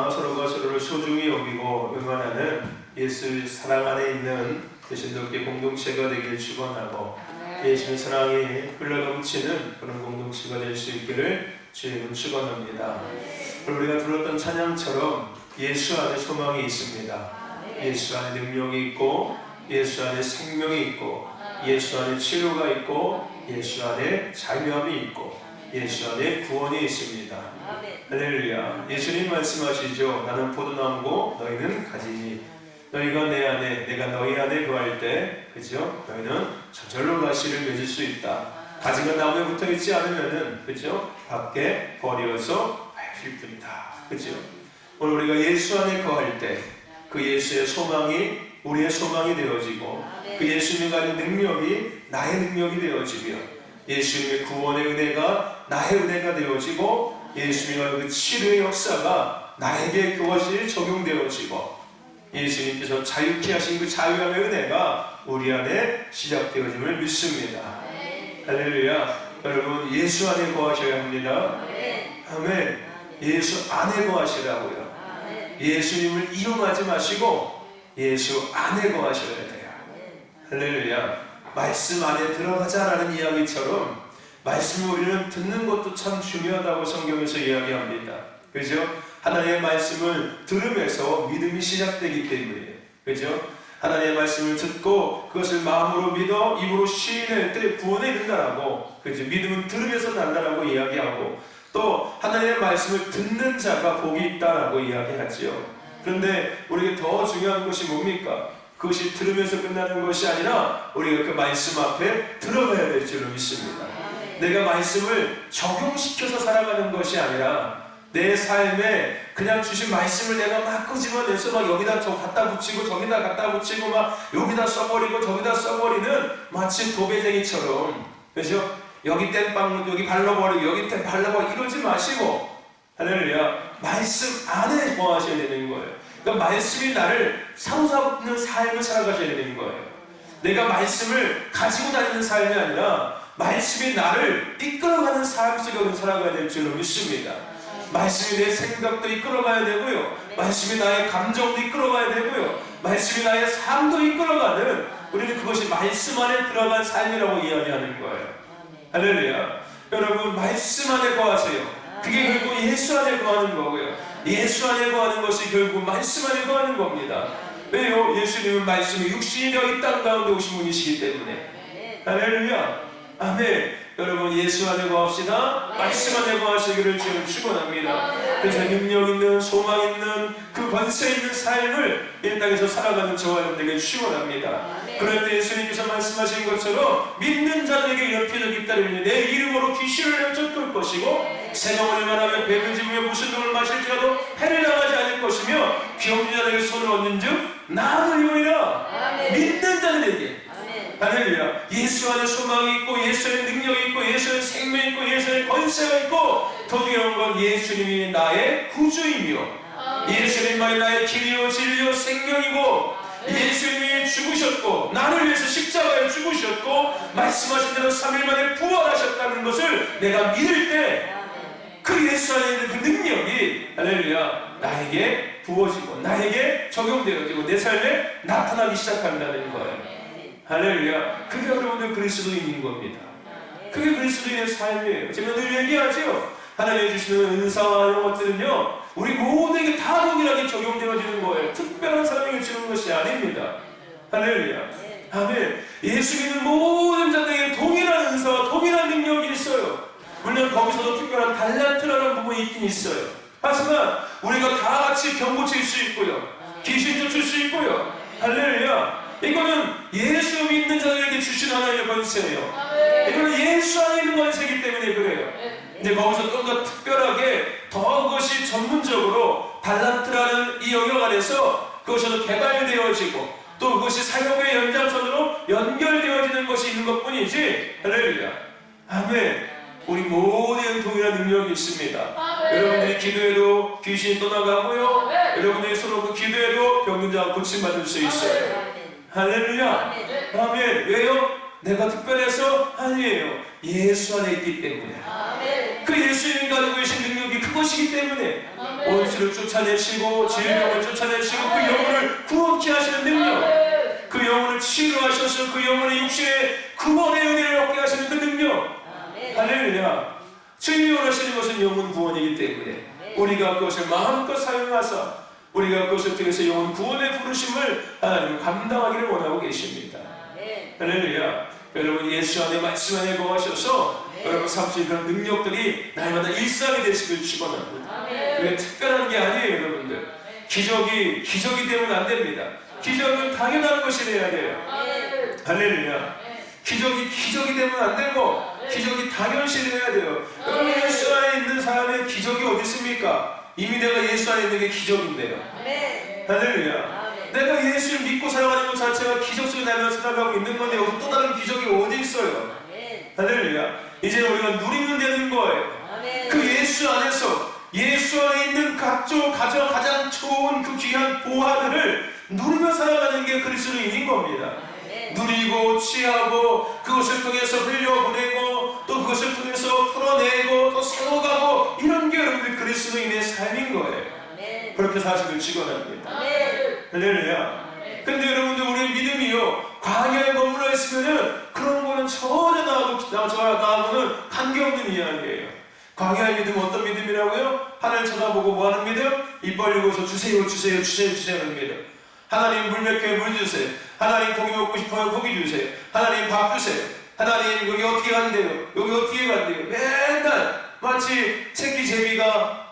서로가 서로를 소중히 여기고 응원하는 예수 사랑 안에 있는 신도교회 공동체가 되길 축원하고 예수의 사랑이 흘러넘치는 그런 공동체가 될 수 있기를 주님은 축원합니다. 우리가 들었던 찬양처럼 예수 안에 소망이 있습니다. 예수 안에 능력이 있고 예수 안에 생명이 있고 예수 안에 치료가 있고 예수 안에 자유함이 있고 예수 안에 구원이 있습니다. 할렐루야. 예수님 말씀하시죠. 나는 포도나무고 너희는 가지니 너희가 내 안에 내가 너희 안에 거할 때 그죠? 너희는 저절로 가시를 맺을 수 있다. 가지가 나무에 붙어 있지 않으면은 그죠? 밖에 버려서 밟힐 뿐이다. 그죠? 오늘 우리가 예수 안에 거할 때 그 예수의 소망이 우리의 소망이 되어지고 그 예수님이 가진 능력이 나의 능력이 되어지며 예수님의 구원의 은혜가 나의 은혜가 되어지고 예수님의 그 치료의 역사가 나에게 그것이 적용되어지고 예수님께서 자유케 하신 그 자유함의 은혜가 우리 안에 시작되어짐을 믿습니다. 할렐루야. 여러분 예수 안에 거하셔야 합니다. 아멘. 예수 안에 거하시라고요. 예수님을 이용하지 마시고 예수 안에 거하셔야 돼요. 할렐루야. 말씀 안에 들어가자라는 이야기처럼 말씀을 우리는 듣는 것도 참 중요하다고 성경에서 이야기합니다. 그죠? 하나님의 말씀을 들으면서 믿음이 시작되기 때문이에요. 그죠? 하나님의 말씀을 듣고 그것을 마음으로 믿어 입으로 시인할 때 구원에 이른다라고, 그죠? 믿음은 들으면서 난다라고 이야기하고 또 하나님의 말씀을 듣는 자가 복이 있다라고 이야기하지요. 그런데 우리에게 더 중요한 것이 뭡니까? 그것이 들으면서 끝나는 것이 아니라 우리가 그 말씀 앞에 들어가야 될 줄로 믿습니다. 내가 말씀을 적용시켜서 살아가는 것이 아니라 내 삶에 그냥 주신 말씀을 내가 막 끄집어내서 막 여기다 저 갖다 붙이고 저기다 갖다 붙이고 막 여기다 써버리고 저기다 써버리는 마치 도배쟁이처럼, 그죠? 여기 땜빵 여기 발라버리고 여기 땜 발라버리고 이러지 마시고 할렐루야. 말씀 안에 거하셔야 되는 거예요. 그러니까 말씀이 나를 사로잡는 삶을 살아가셔야 되는 거예요. 내가 말씀을 가지고 다니는 삶이 아니라 말씀이 나를 이끌어가는 삶 속에 살아가야 될 줄로 믿습니다. 말씀이 내 생각도 이끌어가야 되고요. 말씀이 나의 감정도 이끌어가야 되고요. 말씀이 나의 삶도 이끌어가는, 우리는 그것이 말씀 안에 들어간 삶이라고 이야기하는 거예요. 할렐루야. 여러분 말씀 안에 거하세요. 그게 결국 예수 안에 거하는 거고요. 예수 안에 거하는 것이 결국 말씀 안에 거하는 겁니다. 왜요? 예수님은 말씀이 육신이 되어 이 땅 가운데 오신 분이시기 때문에. 할렐루야. 아멘. 여러분 예수 안에 거합시다. 말씀 안에 거하시기를 지금 축원합니다. 그래서 능력 있는 소망 있는 그 권세 있는 삶을 이 땅에서 살아가는 저와 여러분에게 축원합니다. 그럴 때 예수님께서 말씀하신 것처럼 믿는 자들에게 이런 표적이 있다면 내 이름으로 귀신을 내어 쫓을 것이고 생명을 말하며 뱀을 집으며 무슨 병을 마실지라도 해를 당하지 않을 것이며 병든 자들에게 손을 얻는 즉 나를 이루리라. 믿는 자들에게. 할렐루야. 예수 안에 소망이 있고 예수 안에 능력이 있고 예수 안에 생명이 있고 예수 안에 권세가 있고 더 중요한 건 예수님이 나의 구주이며 예수님만이 나의 길이요 진리요 생명이고 예수님이 죽으셨고 나를 위해서 십자가에 죽으셨고 말씀하신 대로 3일 만에 부활하셨다는 것을 내가 믿을 때 그 예수 안에 있는 그 능력이 할렐루야 나에게 부어지고 나에게 적용되어지고 내 삶에 나타나기 시작한다는 거예요. 할렐루야. 그게 여러분들 그리스도인인 겁니다. 그게 그리스도인의 삶이에요. 제가 늘 얘기하죠. 하나님이 주시는 은사와 이런 것들은요 우리 모두에게 다 동일하게 적용되어지는 거예요. 특별한 사람에게 주는 것이 아닙니다. 할렐루야. 아멘. 예수 믿는 모든 자들에게 동일한 은사와 동일한 능력이 있어요. 물론 거기서도 특별한 달란트라는 부분이 있긴 있어요. 하지만 우리가 다 같이 병 고칠 수 있고요. 귀신 쫓을 수 있고요. 할렐루야. 이거는 예수 믿는 자들에게 주신 하나님의 권세예요. 이거는 예수 안에 있는 권세이기 때문에 그래요. 이제 거기서 좀 더 특별하게 더 그것이 전문적으로 달란트라는 이 영역 안에서 그것이 개발되어지고 또 그것이 사역의 연장선으로 연결되어지는 것이 있는 것뿐이지. 할렐루야. 아멘. 우리 모두에는 동일한 능력이 있습니다. 여러분들이 기도해도 귀신이 떠나가고요. 여러분들이 서로 그 기도해도 병든 자가 고침받을 수 있어요. 할렐루야. 아멘. 왜요? 내가 특별해서? 아니에요. 예수 안에 있기 때문에. 그 예수님이 가지고 계신 능력이 그것이기 때문에. 원수를 쫓아내시고 질병을 쫓아내시고 그 영혼을 구원케 하시는 능력, 그 영혼을 치유하셔서 그 영혼의 육신의 구원의 은혜를 얻게 하시는 그 능력. 할렐루야. 주님이 원하시는 것은 영혼 구원이기 때문에 우리가 그것을 마음껏 사용하사 우리가 그것을 통해서 영혼 구원의 부르심을 하나님은 감당하기를 원하고 계십니다. 할렐루야. 여러분 예수 안에 말씀 안에 거하셔서 여러분 삶 속에 그런 능력들이 날마다 일상이 되시길 축원합니다. 그게 특별한 게 아니에요. 여러분들 기적이 되면 안 됩니다. 기적은 당연한 것이 돼야 돼요. 할렐루야. 기적이 되면 안 되고 기적이 당연시 돼야 돼요. 여러분 예수 안에 있는 사람의 기적이 어디 있습니까? 이미 내가 예수 안에 있는 게 기적인데요. 할렐루야. 내가 예수를 믿고 살아가는 것 자체가 기적 속에 나면서 살아가고 있는 건데 여기서 또 다른 기적이 어디 있어요? 할렐루야. 이제 우리가 누리면 되는 거예요. 그 예수 안에서 예수 안에 있는 가장 좋은 그 귀한 보화들을 누리며 살아가는 게 그리스도인인 겁니다. 누리고 취하고 그것을 통해서 흘려보내고 또 그것을 통해서 풀어내고 또 세워가고 이런 게 여러분들 그리스도인의 삶인 거예요. 그렇게 사실을 직원합니다. 할렐루야. 근데 여러분들 우리의 믿음이요 광야에 머물러 있으면은 그런 거는 전혀 나하고는 관계없는 이야기예요. 광야의 믿음은 어떤 믿음이라고요? 하늘 쳐다보고 뭐하는 믿음? 입 벌리고서 주세요 하는 믿음. 하나님 물 몇 개 물 주세요. 하나님 고기 먹고 싶어요 고기 주세요. 하나님 밥 주세요. 하나님 여기 어떻게 간대요? 여기 어떻게 간대요? 맨날 마치 새끼 제비가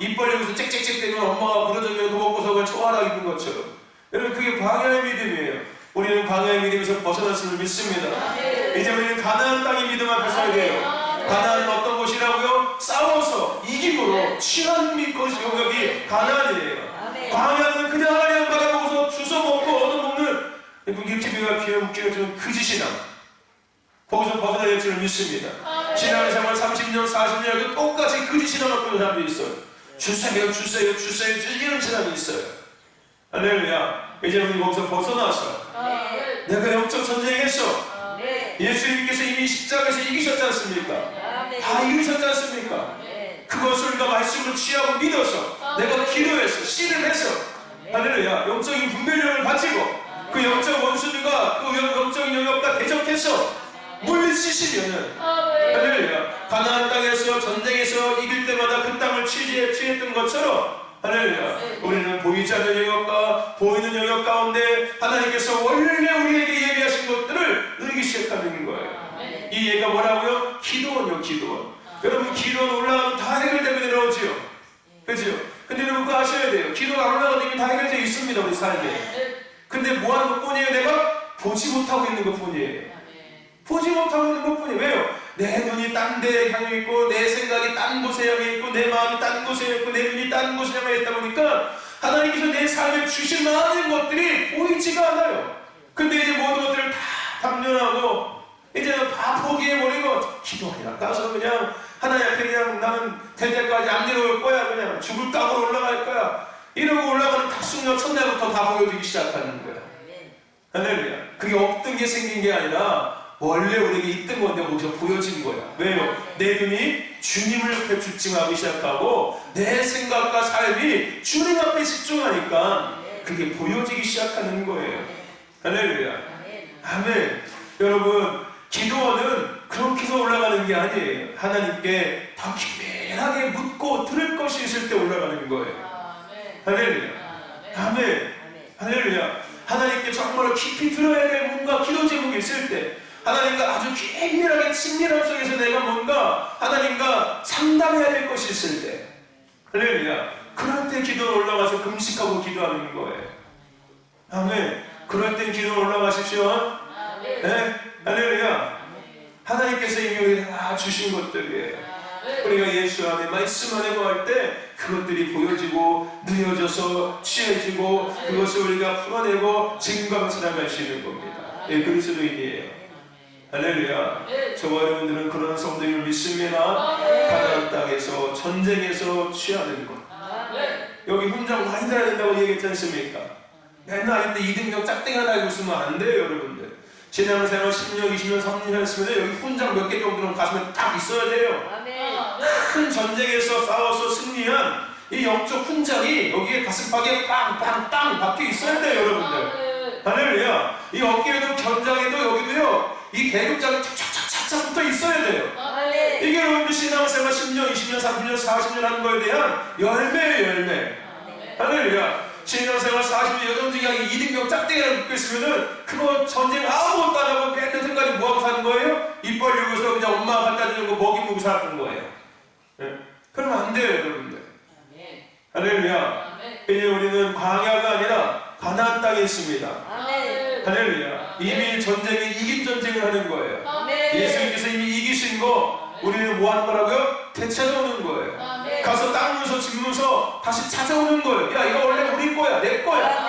입 벌리고서 짹짹짹 대면 엄마가 부러져면 그 먹고서 그걸 초하라 입는 것처럼. 여러분 그게 광야의 믿음이에요. 우리는 광야의 믿음에서 벗어났음을 믿습니다. 이제 우리는 가나안 땅의 믿음 앞에 서야 돼요. 가나안은 어떤 곳이라고요? 싸워서 이김으로 취한 것이 여기 가나안이에요. 광야는 그냥 하나님 바라보고서 주워 먹고 얻어먹는 일기비가 피해 웃기는 그 짓이나 거기서 벗어나야 될 줄을 믿습니다. 신앙생활 30년 40년에도 똑같이 그 짓이나 갖고 있는 사람도 있어요. 주세요 이런 사람이 있어요. 할렐루야. 이제 우리 거기서 벗어나서 내가 영적 전쟁했어. 예수님께서 이미 십자가에서 이기셨지 않습니까? 다 이루셨지 않습니까? 그것을 우리가 말씀으로 취하고 믿어서 내가 기도해서 씨를 해서 할렐루야 영적인 분별력을 가지고 그 영적 원수들과 그 영적인 영역과 대적해서 물리치시면은 할렐루야 가나안 땅에서 전쟁에서 이길 때마다 그 땅을 취했던 것처럼 할렐루야 우리는 보이지 않는 영역과 보이는 영역 가운데 하나님께서 원래 우리에게 예비하신 것들을 누리기 시작하는 거예요. 이 예가 뭐라고요? 기도원이요 기도원. 여러분 기도원 올라가면 다 해결되면 내려오지요. 그렇죠? 근데 여러분 그거 아셔야 돼요. 기도가 안 올라가도 이미 다 해결되어 있습니다 우리 삶에. 근데 뭐하는 것뿐이에요? 내가 보지 못하고 있는 것뿐이에요. 보지 못하고 있는 것뿐이에요. 왜요? 내 눈이 딴 데 향해 있고 내 생각이 딴 곳에 향해 있고 내 마음이 딴 곳에 있고 내 눈이 딴 곳에 향해 있다 보니까 하나님께서 내 삶에 주신 많은 것들이 보이지가 않아요. 근데 이제 모든 것들을 다 담론하고 이제는 다 포기해버리고 기도하냐 가서 그냥 하나님 앞에 그냥 나는 될 때까지 안 내려올 거야 그냥 죽을 땅으로 올라갈 거야 이러고 올라가는 탁순간 첫날부터 다 보여주기 시작하는 거야. 할렐루야. 그게 없던 게 생긴 게 아니라 원래 우리에게 있던 건데 거기서 보여진 거야. 왜요? 내 눈이 주님을 앞에 집중하기 시작하고 내 생각과 삶이 주님 앞에 집중하니까 그게 보여지기 시작하는 거예요. 할렐루야. 아멘. 여러분 기도원은 그렇게 해서 올라가는 게 아니에요. 하나님께 더 긴밀하게 묻고 들을 것이 있을 때 올라가는 거예요. 할렐루야. 아멘. 할렐루야. 하나님께 정말 깊이 들어야 될 뭔가 기도 제목이 있을 때 하나님과 아주 긴밀하게 친밀함 속에서 내가 뭔가 하나님과 상담해야 될 것이 있을 때 할렐루야. 그럴 때 기도로 올라가서 금식하고 기도하는 거예요. 아멘. 그럴 땐 기도로 올라가십시오. 네? 할렐루야. 하나님께서 이미 다 주신 것들이에요. 우리가 예수 안에 말씀 안에 거할 때 그것들이 보여지고 누려져서 취해지고 그것을 우리가 풀어내고 증거하면서 나갈 수 있는 겁니다. 예, 그리스도인이에요. 할렐루야. 저와 여러분들은 그런 성도임을 믿습니다. 가나안 땅에서 전쟁에서 취하는 것. 여기 훈장 많이 달아야 된다고 얘기했지 않습니까? 맨날 이때 2등력 짝대기나 달고 있으면 안 돼요 여러분들. 신앙생활 10년, 20년, 30년 했으면 여기 훈장 몇 개 정도는 가슴에 딱 있어야 돼요. 큰 전쟁에서 싸워서 승리한 이 영적 훈장이 여기에 가슴팍에 빵빵빵 박혀 있어야 돼요, 여러분들. 할렐루야. 이 어깨에도 견장에도 여기도요, 이 계급장이 착착착착 붙어 있어야 돼요. 이게 여러분들 신앙생활 10년, 20년, 30년, 40년 하는 거에 대한 열매예요, 열매. 할렐루야. 신앙생활 40년 여전직이 이등병 짝대기를 붙고 있으면은 그거 전쟁 아무것도 안 하고 맨날 생각이 뭐하고 사는 거예요? 입 벌리고서 그냥 엄마가 갖다 주는 거 먹이 먹고 살았던 거예요. 네? 그러면 안 돼요, 여러분들. 할렐루야. 이제 우리는 광야가 아니라 가나안 땅에 있습니다. 할렐루야. 이미 전쟁이 이긴 전쟁을 하는 거예요. 예수님께서 이미 이기신 거 우리는 뭐 하는 거라고요? 되찾아오는 거예요. 가서 닦으면서 짚으면서 다시 찾아오는 거예요. 야, 이거 원래 우리 거야, 내 거야.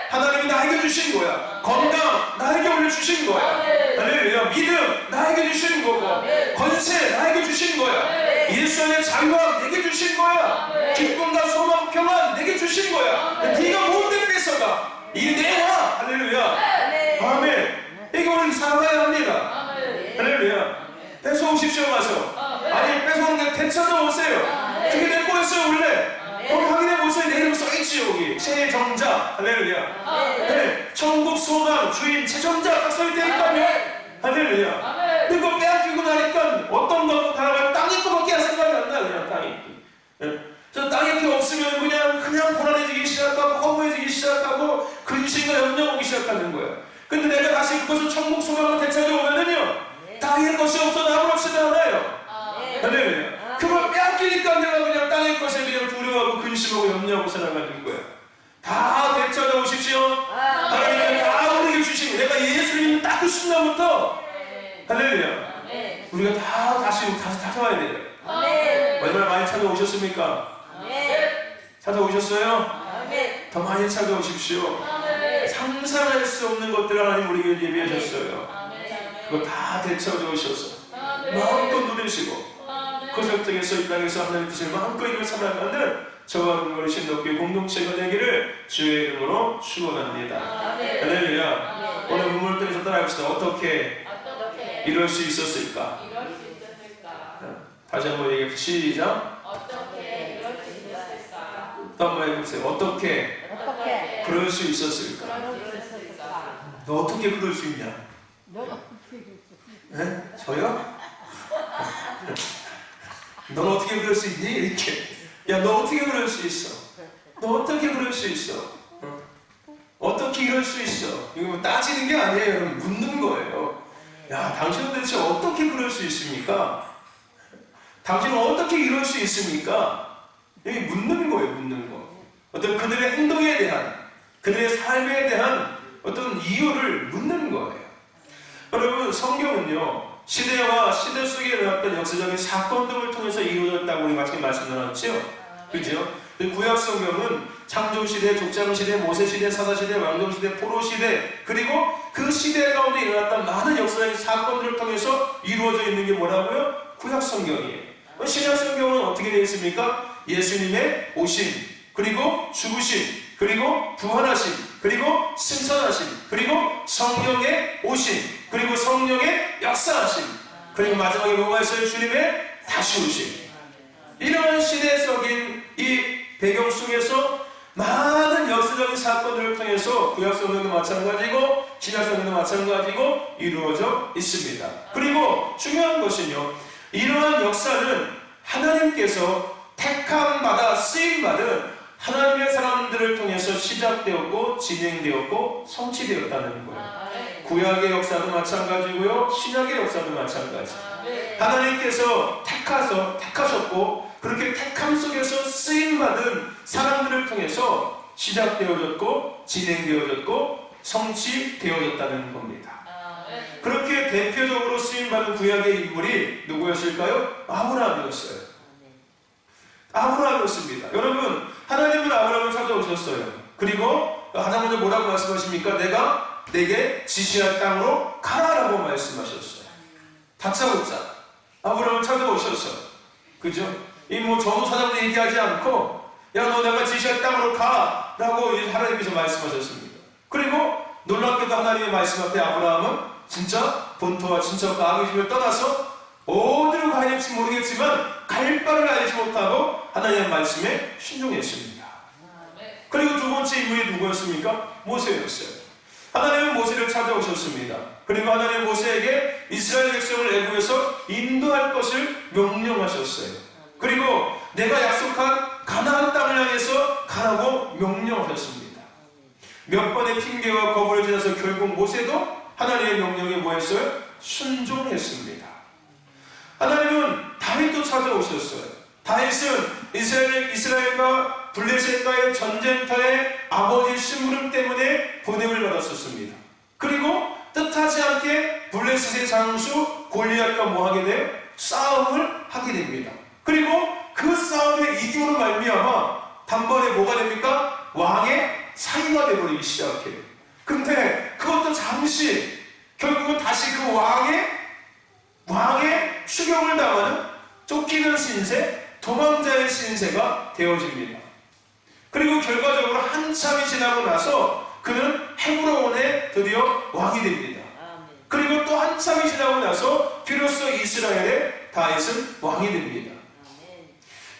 하나님이 나에게 주신 거야. 건강 나에게 원래 주신 거야. 할렐루야. 믿음 나에게 주신 거고, 권세 나에게 주신 거야. 예수 안에 자유함 내게 주신 거야. 기쁨과 소망, 평안 내게 주신 거야. 네가 뭔데 뺏어가? 이 내와. 할렐루야. 아멘. 이게 우리 살아가야 합니다. 할렐루야. 뺏어오십시오 가서. 아니, 뺏어오는 게 되찾아 오세요. 그게 내 거였어요 원래. 거기 확인해 보세요. 내 이름 써있지 여기. 최정자. 할렐루야. 네. 천국 소망 주인 최정자 딱 써있다니까요. 할렐루야. 그거 빼앗기고 나니까 어떤 것도 가라가 땅이 거밖에 생각이 안 나. 그냥 땅이. 네. 저 땅이 없으면 그냥 불안해지기 시작하고 허무해지기 시작하고 근심과 염려 오기 시작하는 거야. 근데 내가 다시 그것을 천국 소망을 되찾아오면은요, 땅의 것이 없어 아무렇지도 않아요. 할렐루야. 그걸 빼앗기니까 내가 그냥 땅의 것에 그냥 두려워하고 근심하고 염려하고 살아가는 거야. 다 되찾아오십시오. 하나님은 다 우리에게 주시고, 내가 예수님 딱 그 순간부터 할렐루야. 우리가 다시 찾아와야 돼요. 얼마나 많이 찾아오셨습니까? 찾아오셨어요? 더 많이 찾아오십시오. 상상할 수 없는 것들을 하나님 우리에게 예비하셨어요. 그거 다 되찾아오셔서 마음껏 누리시고, 그것을 통해서 이 땅에서 하나님의 뜻을 마음껏 이루어 살아가는 저와 여러분 신덕교회 공동체가 되기를 주의 이름으로 축원합니다. 할렐루야. 오늘 본문을 통해서 따라합시다. 어떻게 이럴 수 있었을까? 다시 한번 얘기해 시작. 어떻게 이럴 수 있었을까? 또 한번 해보세요. 어떻게 그럴 수 있었을까? 너 어떻게 그럴 수 있냐? 네? 저요? 넌 어떻게 그럴 수 있니? 이렇게. 야, 너 어떻게 그럴 수 있어? 너 어떻게 그럴 수 있어? 어떻게 이럴 수 있어? 이거 뭐 따지는 게 아니에요, 여러분. 묻는 거예요. 야, 당신은 대체 어떻게 그럴 수 있습니까? 당신은 어떻게 이럴 수 있습니까? 여기 묻는 거예요, 묻는 거. 어떤 그들의 행동에 대한, 그들의 삶에 대한 어떤 이유를 묻는 거예요. 여러분, 성경은요, 시대와 시대 속에 일어났던 역사적인 사건들을 통해서 이루어졌다고 우리가 지금 말씀 나눴죠? 그죠? 구약 성경은 창조시대, 족장시대, 모세시대, 사사시대, 왕정시대, 포로시대, 그리고 그 시대 가운데 일어났던 많은 역사적인 사건들을 통해서 이루어져 있는 게 뭐라고요? 구약 성경이에요. 신약 성경은 어떻게 되어 있습니까? 예수님의 오심, 그리고 죽으심, 그리고 부활하심, 그리고 승천하심, 그리고 성령의 오심, 그리고 성령의 역사하심, 그리고 마지막에 뭐가 있어요? 주님의 다시 오심. 이러한 시대적인 이 배경 속에서 많은 역사적인 사건들을 통해서 구약 성경도 마찬가지고 신약 성경도 마찬가지고 이루어져 있습니다. 그리고 중요한 것은요, 이러한 역사는 하나님께서 택함받아 쓰임받은 하나님의 사람들을 통해서 시작되었고 진행되었고 성취되었다는 거예요. 구약의 역사도 마찬가지고요, 신약의 역사도 마찬가지. 하나님께서 택하셨고 그렇게 택함 속에서 쓰임받은 사람들을 통해서 시작되어졌고 진행되어졌고 성취되어졌다는 겁니다. 그렇게 대표적으로 쓰임받은 구약의 인물이 누구였을까요? 아브라함이었어요. 아브라함이었습니다. 여러분, 하나님은 아브라함을 찾아오셨어요. 그리고 가장 먼저 뭐라고 말씀하십니까? 내가 내게 지시할 땅으로 가라라고 말씀하셨어요. 다짜고짜 아브라함을 찾아오셨어요. 그죠? 이 뭐 전후사장도 얘기하지 않고, 야, 너 내가 지시할 땅으로 가라고 하나님께서 말씀하셨습니다. 그리고 놀랍게도 하나님의 말씀 앞에 아브라함은 진짜 본토와 친척과 아버지 집을 떠나서 어디로 가야 될지 모르겠지만 갈 갈 바를 알지 못하고 하나님의 말씀에 순종했습니다. 그리고 두 번째 인물이 누구였습니까? 모세였어요. 하나님은 모세를 찾아오셨습니다. 그리고 하나님은 모세에게 이스라엘 백성을 애굽에서 인도할 것을 명령하셨어요. 그리고 내가 약속한 가나안 땅을 향해서 가라고 명령하셨습니다. 몇 번의 핑계와 거부를 지나서 결국 모세도 하나님의 명령에 뭐했어요? 순종했습니다. 하나님은 다윗도 찾아오셨어요. 다윗은 이스라엘과 블레셋과의 전쟁터에 아버지 심부름 때문에 보냄을 받았었습니다. 그리고 뜻하지 않게 블레셋의 장수 골리앗과 뭐하게 돼요? 싸움을 하게 됩니다. 그리고 그 싸움의 이기로 말미암아 단번에 뭐가 됩니까? 왕의 사위가 되어버리기 시작해요. 근데 그것도 잠시 결국은 다시 그 왕의 추격을 당하는 쫓기는 신세, 도망자의 신세가 되어집니다. 그리고 결과적으로 한참이 지나고 나서 그는 헤브론에 드디어 왕이 됩니다. 그리고 또 한참이 지나고 나서 비로소 이스라엘의 다윗은 왕이 됩니다.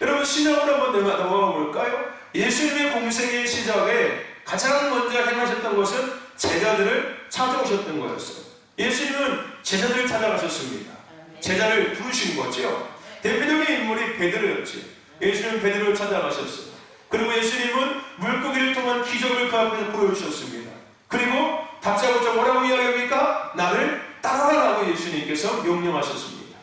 여러분, 신약으로 한번 넘어가 볼까요? 예수님의 공생의 시작에 가장 먼저 행하셨던 것은 제자들을 찾아오셨던 거였어요. 예수님은 제자들을 찾아가셨습니다. 제자를 부르신 거죠. 대표적인 인물이 베드로였죠. 예수님은 베드로를 찾아가셨어요. 그리고 예수님은 물고기를 통한 기적을 그 앞에서 보여주셨습니다. 그리고 다짜고짜 뭐라고 이야기합니까? 나를 따라라고 예수님께서 명령하셨습니다.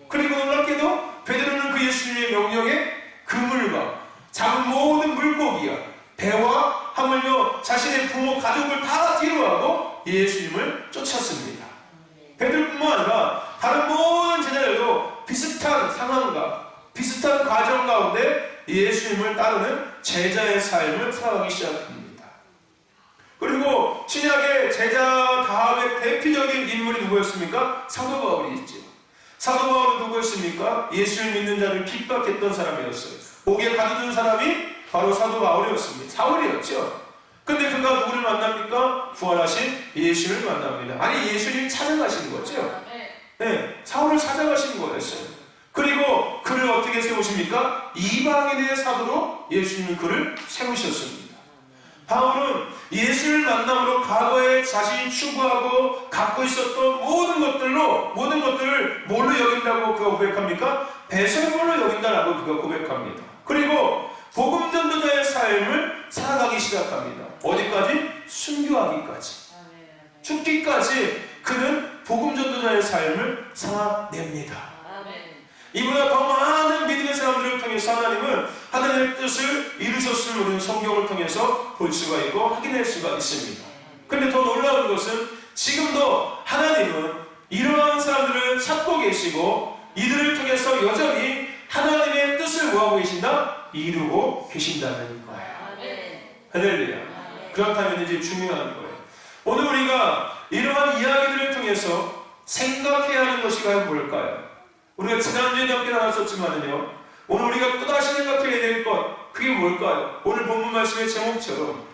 그리고 놀랍게도 베드로는 그 예수님의 명령에 그물과 잡은 모든 물고기와 배와 하물며 자신의 부모 가족을 다 뒤로하고 예수님을 쫓았습니다. 베드로뿐만 아니라 다른 모든 제자들도 비슷한 상황과 비슷한 과정 가운데 예수님을 따르는 제자의 삶을 살아가기 시작합니다. 그리고 신약의 제자 다음에 대표적인 인물이 누구였습니까? 사도 바울이 있죠. 사도 바울은 누구였습니까? 예수를 믿는 자를 핍박했던 사람이었어요. 옥에 가두던 사람이 바로 사도 바울이었습니다. 사울이었죠. 근데 그가 누구를 만납니까? 부활하신 예수를 만납니다. 아니, 예수님이 찾아가신 거죠. 네, 사울을 찾아가신 거였어요. 그리고 그를 어떻게 세우십니까? 이방인의 사도로 예수님은 그를 세우셨습니다. 바울은 예수를 만남으로 과거에 자신이 추구하고 갖고 있었던 모든 것들을 뭘로 여긴다고 그가 고백합니까? 배설물로 여긴다라고 그가 고백합니다. 그리고 복음 전도자의 삶을 살아가기 시작합니다. 어디까지? 순교하기까지. 죽기까지 그는 복음 전도자의 삶을 살아냅니다. 이보다 더 많은 믿음의 사람들을 통해서 하나님은 하나님의 뜻을 이루셨음을 우리는 성경을 통해서 볼 수가 있고 확인할 수가 있습니다. 그런데 더 놀라운 것은 지금도 하나님은 이러한 사람들을 찾고 계시고 이들을 통해서 여전히 하나님의 뜻을 뭐하고 계신다? 이루고 계신다는 거예요. 할렐루야. 그렇다면 이제 중요한 거예요. 오늘 우리가 이러한 이야기들을 통해서 생각해야 하는 것이 과연 뭘까요? 우리가 지난주에 함께 나눴었지만요, 오늘 우리가 또다시 생각해야 될 것, 그게 뭘까요? 오늘 본문 말씀의 제목처럼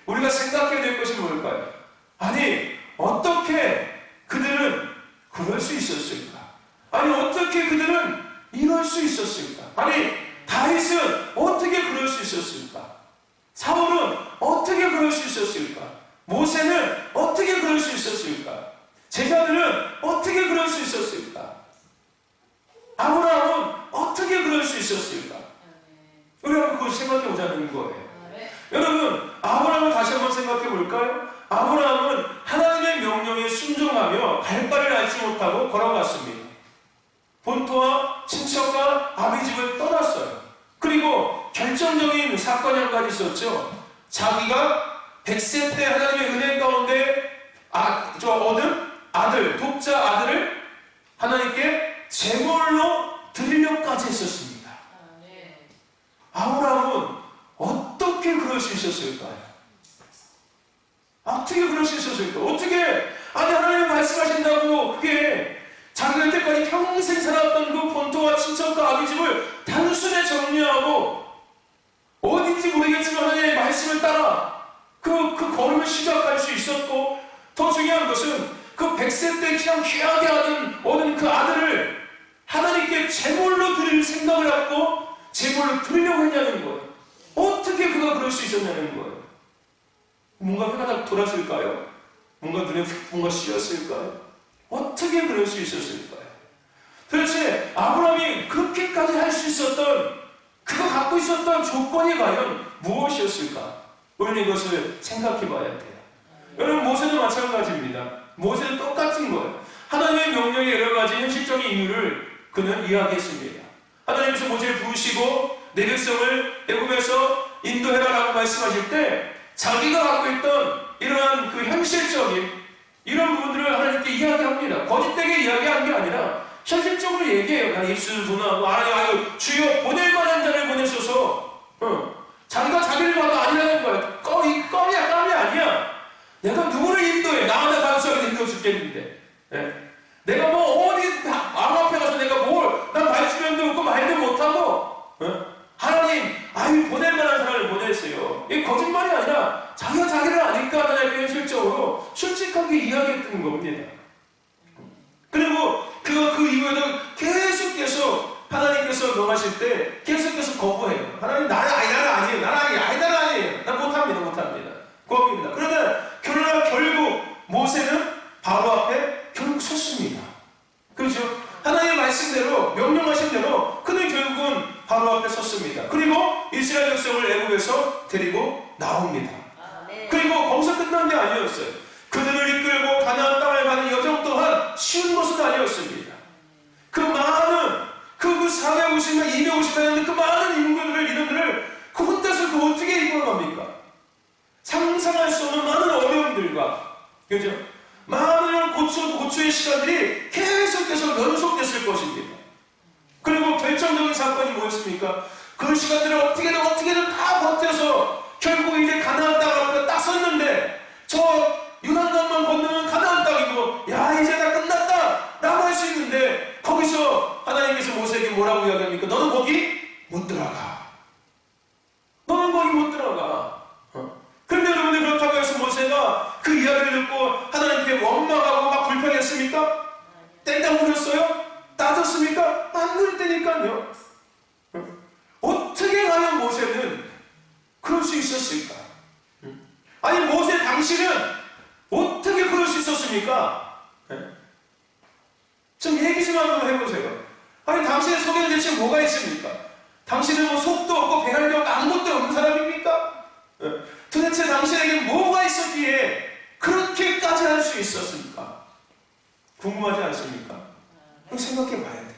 우리가 생각해야 될 것이 뭘까요? 아니, 어떻게 그들은 그럴 수 있었을까? 아니, 어떻게 그들은 이럴 수 있었을까? 아니, 다윗은 어떻게 그럴 수 있었을까? 사울은 어떻게 그럴 수 있었을까? 모세는 어떻게 그럴 수 있었을까? 제자들은 어떻게 그럴 수 있었을까? 아브라함은 어떻게 그럴 수 있었을까? 우리가 그걸 생각해 보자는 거예요. 여러분, 아브라함을 다시 한번 생각해 볼까요? 아브라함은 하나님의 명령에 순종하며 갈 바를 알지 못하고 걸어갔습니다. 본토와 친척과 아비 집을 떠났어요. 그리고 결정적인 사건이 한 가지 있었죠. 자기가 100세 때 하나님의 은혜 가운데 얻은 아들, 독자 아들을 하나님께 제물로 드리려까지 했었습니다. 아브라함은 어떻게 그럴 수 있었을까요? 어떻게 그럴 수 있었을까? 어떻게, 아니, 하나님 말씀하신다고 그게 자기가 여태까지 평생 살았던 그 본토와 친척과 아비 집을 단순히 정리하고 어딘지 모르겠지만 하나님의 말씀을 따라 그 걸음을 시작할 수 있었고, 더 중요한 것은 그 100세 때 그냥 귀하게 얻은 그 아들을 하나님께 제물로 드릴 생각을 갖고 제물로 드리려고 했냐는 거예요. 어떻게 그가 그럴 수 있었냐는 거예요. 뭔가 회가 다 돌았을까요? 뭔가 눈에 뭔가 씌었을까요? 어떻게 그럴 수 있었을까요? 도대체 아브라함이 그렇게까지 할 수 있었던, 그가 갖고 있었던 조건이 과연 무엇이었을까? 오늘 이것을 생각해 봐야 돼요. 여러분, 모세도 마찬가지입니다. 모세도 똑같은 거예요. 하나님의 명령의 여러 가지 현실적인 이유를 그는 이야기했습니다. 하나님께서 모세를 부르시고 내 백성을 애굽에서 인도해라라고 말씀하실 때 자기가 갖고 있던 이러한 그 현실적인 이런 부분들을 하나님께 이야기합니다. 거짓되게 이야기한 게 아니라 현실적으로 얘기해요. 나 입술을 도나하고 아유 주여 보낼 만한 자를 보내소서. 자기가 자기를 봐도 아니라는 거야. 껌이야 깜이 아니야. 내가 누구를 인도해? 나 하나 가서 인도해 죽겠는데. 내가 뭐 어디 아무 앞에 가서 내가 난 말주변도 없고 말도 못하고 하나님 보낼 만한 사람을 보냈어요. 이게 거짓말이 아니라 자기가 자기를 아니까 하나님께 현실적으로 솔직하게 이야기했던 겁니다. 그리고 그가 그 이후에도 계속해서 하나님께서 명하실 때 계속해서 거부해요. 하나님 나는 아니에요. 나는 아니에요. 난 못합니다. 거부입니다. 그러나 결국 모세는 바로 앞에 결국 섰습니다. 그렇죠? 하나님의 말씀대로 명령하신 대로 그는 결국은 바로 앞에 섰습니다. 그리고 이스라엘 백성을 애굽에서 데리고 나옵니다. 그리고 거기서 끝난 게 아니었어요. 그들을 이끌고 가나안 땅을 가는 여정 또한 쉬운 것은 아니었습니다. 그 많은 그 450만 250만 그 많은 인원들을 그 혼자서 그 어떻게 이끌어갑니까? 상상할 수 없는 많은 어려움들과, 그죠? 많은 고초의 시간들이 계속해서 연속됐을 것입니다. 그리고 결정적인 사건이 뭐였습니까? 그 시간들을 어떻게든 다 버텨서 결국 이제 가나안 땅 앞에 딱 섰는데 저 요단강만 건너면 가나안 땅이고 이제 다 끝났다 라고 할 수 있는데 거기서 하나님께서 모세에게 뭐라고 이야기합니까? 너는 거기 못 들어가. 그런데 여러분들 그렇다고 해서 모세가 그 이야기를 듣고 하나님께 원망하고 막 불평했습니까? 땡당 부렸어요? 따졌습니까? 안 그럴 때니까요. 어떻게 하면 모세는 그럴 수 있었을까? 아니 모세 당신은 어떻게 그럴 수 있었습니까? 좀 얘기 좀 한번 해보세요. 아니 당신의 속에는 대체 뭐가 있습니까? 당신은 뭐 속도 없고 배알도 없고 아무것도 없는 사람입니까? 도대체 당신에게 뭐가 있었기에 그렇게까지 할 수 있었습니까? 궁금하지 않습니까? 생각해 봐야 돼요.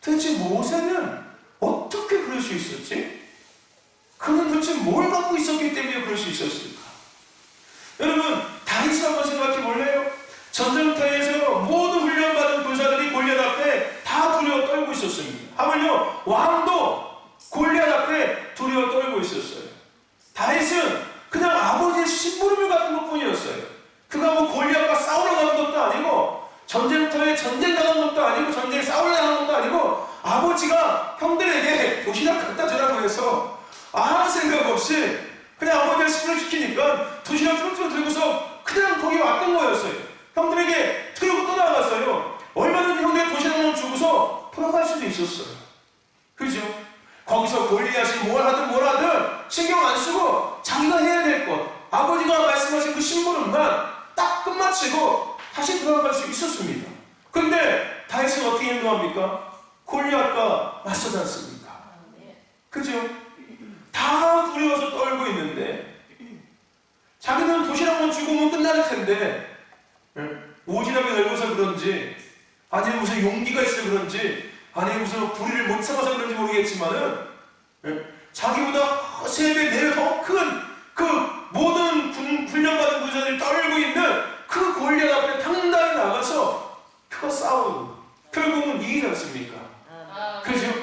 도대체 모세는 어떻게 그럴 수 있었지? 그는 도대체 뭘 갖고 있었기 때문에 그럴 수 있었을까? 여러분, 다윗을 한번 생각해 볼래요? 전쟁터에서 모두 훈련받은 군사들이 골리앗 앞에 다 두려워 떨고 있었습니다. 하물며 왕도 골리앗 앞에 두려워 떨고 있었어요. 다윗은 그냥 아버지의 심부름을 받은 것뿐이었어요. 그가 뭐 골리앗과 싸우러 가는 것도 아니고 전쟁터에 전쟁 나간 것도 아니고 전쟁에 싸우러 나간 것도 아니고 아버지가 형들에게 도시락 갖다 주라고 해서 아무 생각 없이 그냥 아버지를 심부름시키니까 도시락 쭈룩쭈룩 들고서 그냥 거기 왔던 거였어요. 형들에게 들고 또 나갔어요. 얼마든지 형들에게 도시락만 주고서 돌아갈 수도 있었어요. 그죠? 거기서 골리앗이 뭘 하든 신경 안 쓰고 자기가 해야 될 것, 아버지가 말씀하신 그 심부름만 딱 끝마치고 다시 돌아갈 수 있었습니다. 근데 다윗은 어떻게 행동합니까? 골리앗과 맞서지 않습니까? 그죠? 다 두려워서 떨고 있는데 자기는 도시락만 주고 오면 끝날 텐데 오지랖이 넓어서 그런지 아니면 무슨 용기가 있어 그런지 아니면 무슨 불의를 못 참아서 그런지 모르겠지만은 자기보다 3배, 4배 더 큰 그 모든 훈련받은 군사들이 떨고 있는 그 골리앗 앞에 당당히 나가서 그거 싸우고 결국은 이기지 않습니까? 그죠?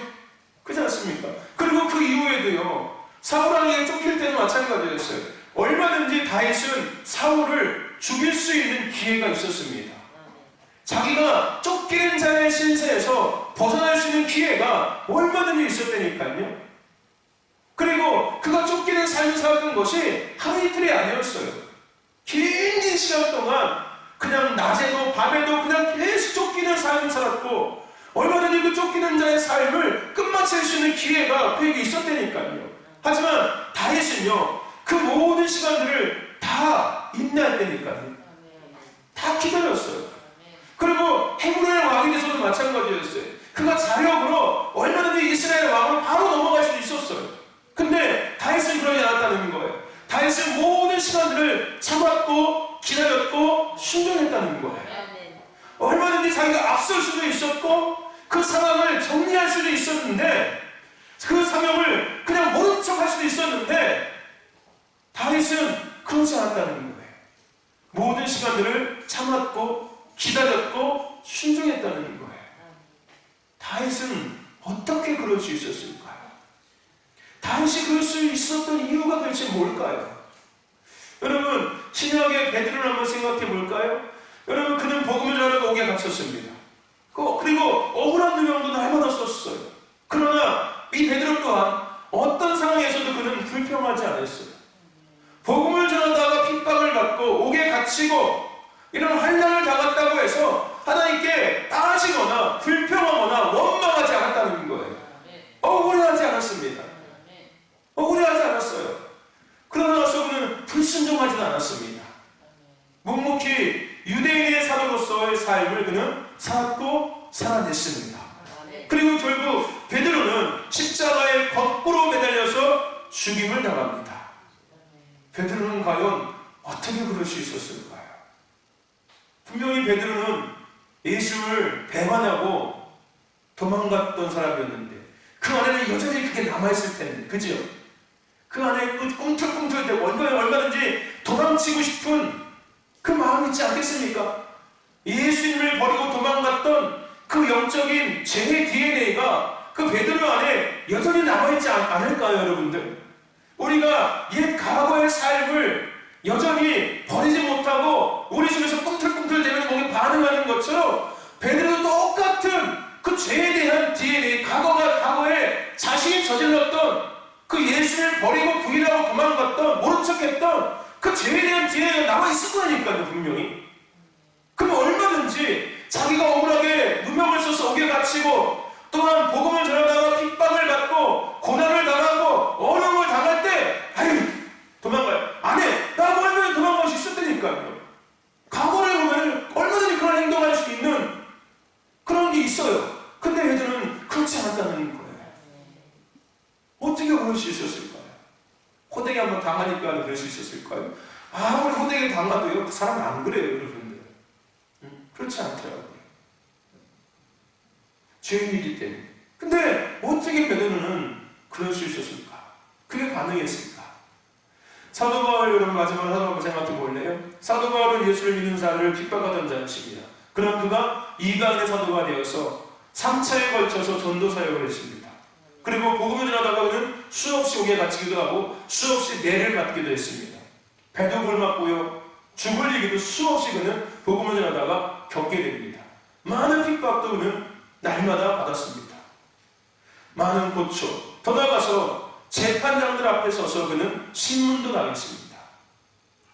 그렇지 않습니까? 그리고 그 이후에도요, 사울왕에게 쫓길 때도 마찬가지였어요. 얼마든지 다윗은 사울을 죽일 수 있는 기회가 있었습니다. 자기가 쫓기는 자의 신세에서 벗어날 수 있는 기회가 얼마든지 있었다니까요. 그리고 그가 쫓기는 삶을 살았던 것이 하루 이틀이 아니었어요. 긴 시간 동안 그냥 낮에도 밤에도 그냥 계속 쫓기는 삶을 살았고 얼마든지 그 쫓기는 자의 삶을 끝마칠 수 있는 기회가 그에게 있었다니까요. 하지만 다윗은요, 그 모든 시간들을 다 인내할 때니까요. 다 기다렸어요. 그리고 헤브론의 왕이 돼서도 마찬가지였어요. 그가 자력으로 얼마든지 이스라엘 왕을 바로 넘어갈 수도 있었어요. 근데 다윗은 그러지 않았다는 거예요. 다윗은 모든 시간들을 참았고 기다렸고 순종했다는 거예요. 얼마든지 자기가 앞설 수도 있었고 그 상황을 정리할 수도 있었는데, 그 상황을 그냥 모른 척 할 수도 있었는데, 다윗은 그렇지 않았다는 거예요. 모든 시간들을 참았고 기다렸고 순종했다는 거예요. 다윗은 어떻게 그럴 수 있었을까요? 다윗이 그럴 수 있었던 이유가 도대체 뭘까요? 여러분, 신약의 베드로를 한번 생각해 볼까요? 여러분, 그는 복음을 전하고 옥에 갇혔습니다. 그리고 억울한 누명도 날마다 썼어요. 그러나 이 베드로 또한 어떤 상황에서도 그는 불평하지 않았어요. 복음을 전하다가 핍박을 받고 옥에 갇히고 이런 환난을 당했다고 해서 하나님께 따지거나 불평하거나 원망하지 않았다는 거예요. 억울해하지 않았습니다. 억울해하지 않았어요. 그러나서 그는 불순종하지는 않았습니다. 묵묵히 유대인의 사도로서의 삶을 그는 살았고 살아냈습니다. 그리고 결국 베드로는 십자가에 거꾸로 매달려서 죽임을 당합니다. 베드로는 과연 어떻게 그럴 수 있었을까요? 분명히 베드로는 예수를 배반하고 도망갔던 사람이었는데 그 안에는 여전히 그게 남아있을 텐데, 그죠? 그 안에 꿈틀꿈틀대고 얼마든지 도망치고 싶은 그 마음이 있지 않겠습니까? 예수님을 버리고 도망갔던 그 영적인 죄의 DNA가 그 베드로 안에 여전히 남아있지 않을까요, 여러분들? 우리가 옛 과거의 삶을 여전히 버리지 못하고 우리 속에서 꿈틀꿈틀대면서 거기 반응하는 것처럼 베드로도 똑같은 그 죄에 대한 DNA, 과거에 자신이 저질렀던 그 예수를 버리고 부인하고 도망갔던, 모른 척했던 그 죄에 대한 DNA가 남아있을 거니까요, 분명히. 그럼 얼마든지 자기가 억울하게 누명을 써서 옥에 갇히고 또한 복음을 전하다가 핍박을 받고 고난을 당하고 어려움을 당할 때 아유 도망가요. 안 해. 나 얼마나 도망갈 수 있었다니까요. 과거를 보면 얼마든지 그런 행동할 수 있는 그런 게 있어요. 근데 애들은 그렇지 않았다는 거예요. 어떻게 그럴 수 있었을까요? 호되게 한번 당하니까 그럴 수 있었을까요? 아무리 호되게 당하도요, 그 사람은 안 그래요, 여러분들. 그렇지 않더라고요. 죄인이기 때문에. 근데 어떻게 베드로는 그럴 수 있었을까? 그게 가능했을까? 사도 바울, 여러분 마지막으로 사도 바울 생각해 볼래요? 사도 바울은 예수를 믿는 자를 핍박하던 자였습니다. 그럼 그가 이강인의 사도가 되어서 3차에 걸쳐서 전도 사역을 했습니다. 그리고 복음을 전하다가 그는 수없이 옥에 갇히기도 하고 수없이 매를 맞기도 했습니다. 배도 불맞고요, 죽을 얘기도 수없이 그는 복음을 전하다가 겪게 됩니다. 많은 핍박도 그는 날마다 받았습니다. 많은 고초, 더 나아가서 재판장들 앞에 서서 그는 신문도 당했습니다.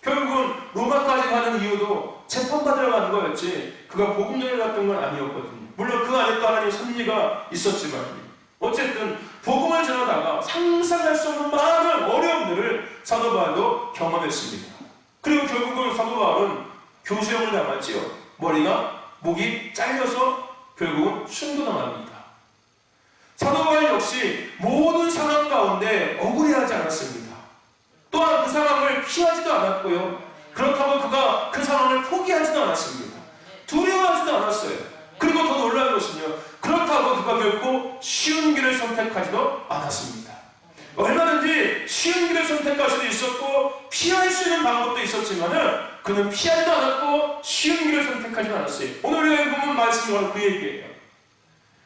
결국은 로마까지 가는 이유도 재판받으러 가는 거였지 그가 복음 전을 갔던 건 아니었거든요. 물론 그 안에 또 하나님의 섭리가 있었지만 어쨌든 복음을 전하다가 상상할 수 없는 많은 어려움들을 사도 바울도 경험했습니다. 그리고 결국은 사도 바울은 교수형을 당하지요. 목이 잘려서 결국은 순교당합니다. 사도 바울 역시 모든 상황 가운데 억울해하지 않았습니다. 또한 그 상황을 피하지도 않았고요. 그렇다고 그가 그 상황을 포기하지도 않았습니다. 두려워하지도 않았어요. 그리고 더 놀라운 것은요, 그렇다고 그가 결코 쉬운 길을 선택하지도 않았습니다. 얼마든지 쉬운 길을 선택할 수도 있었고 피할 수 있는 방법도 있었지만은 그는 피하지도 않았고 쉬운 길을 선택하지도 않았어요. 오늘 우리가 보면 말씀이 바로 그 얘기예요.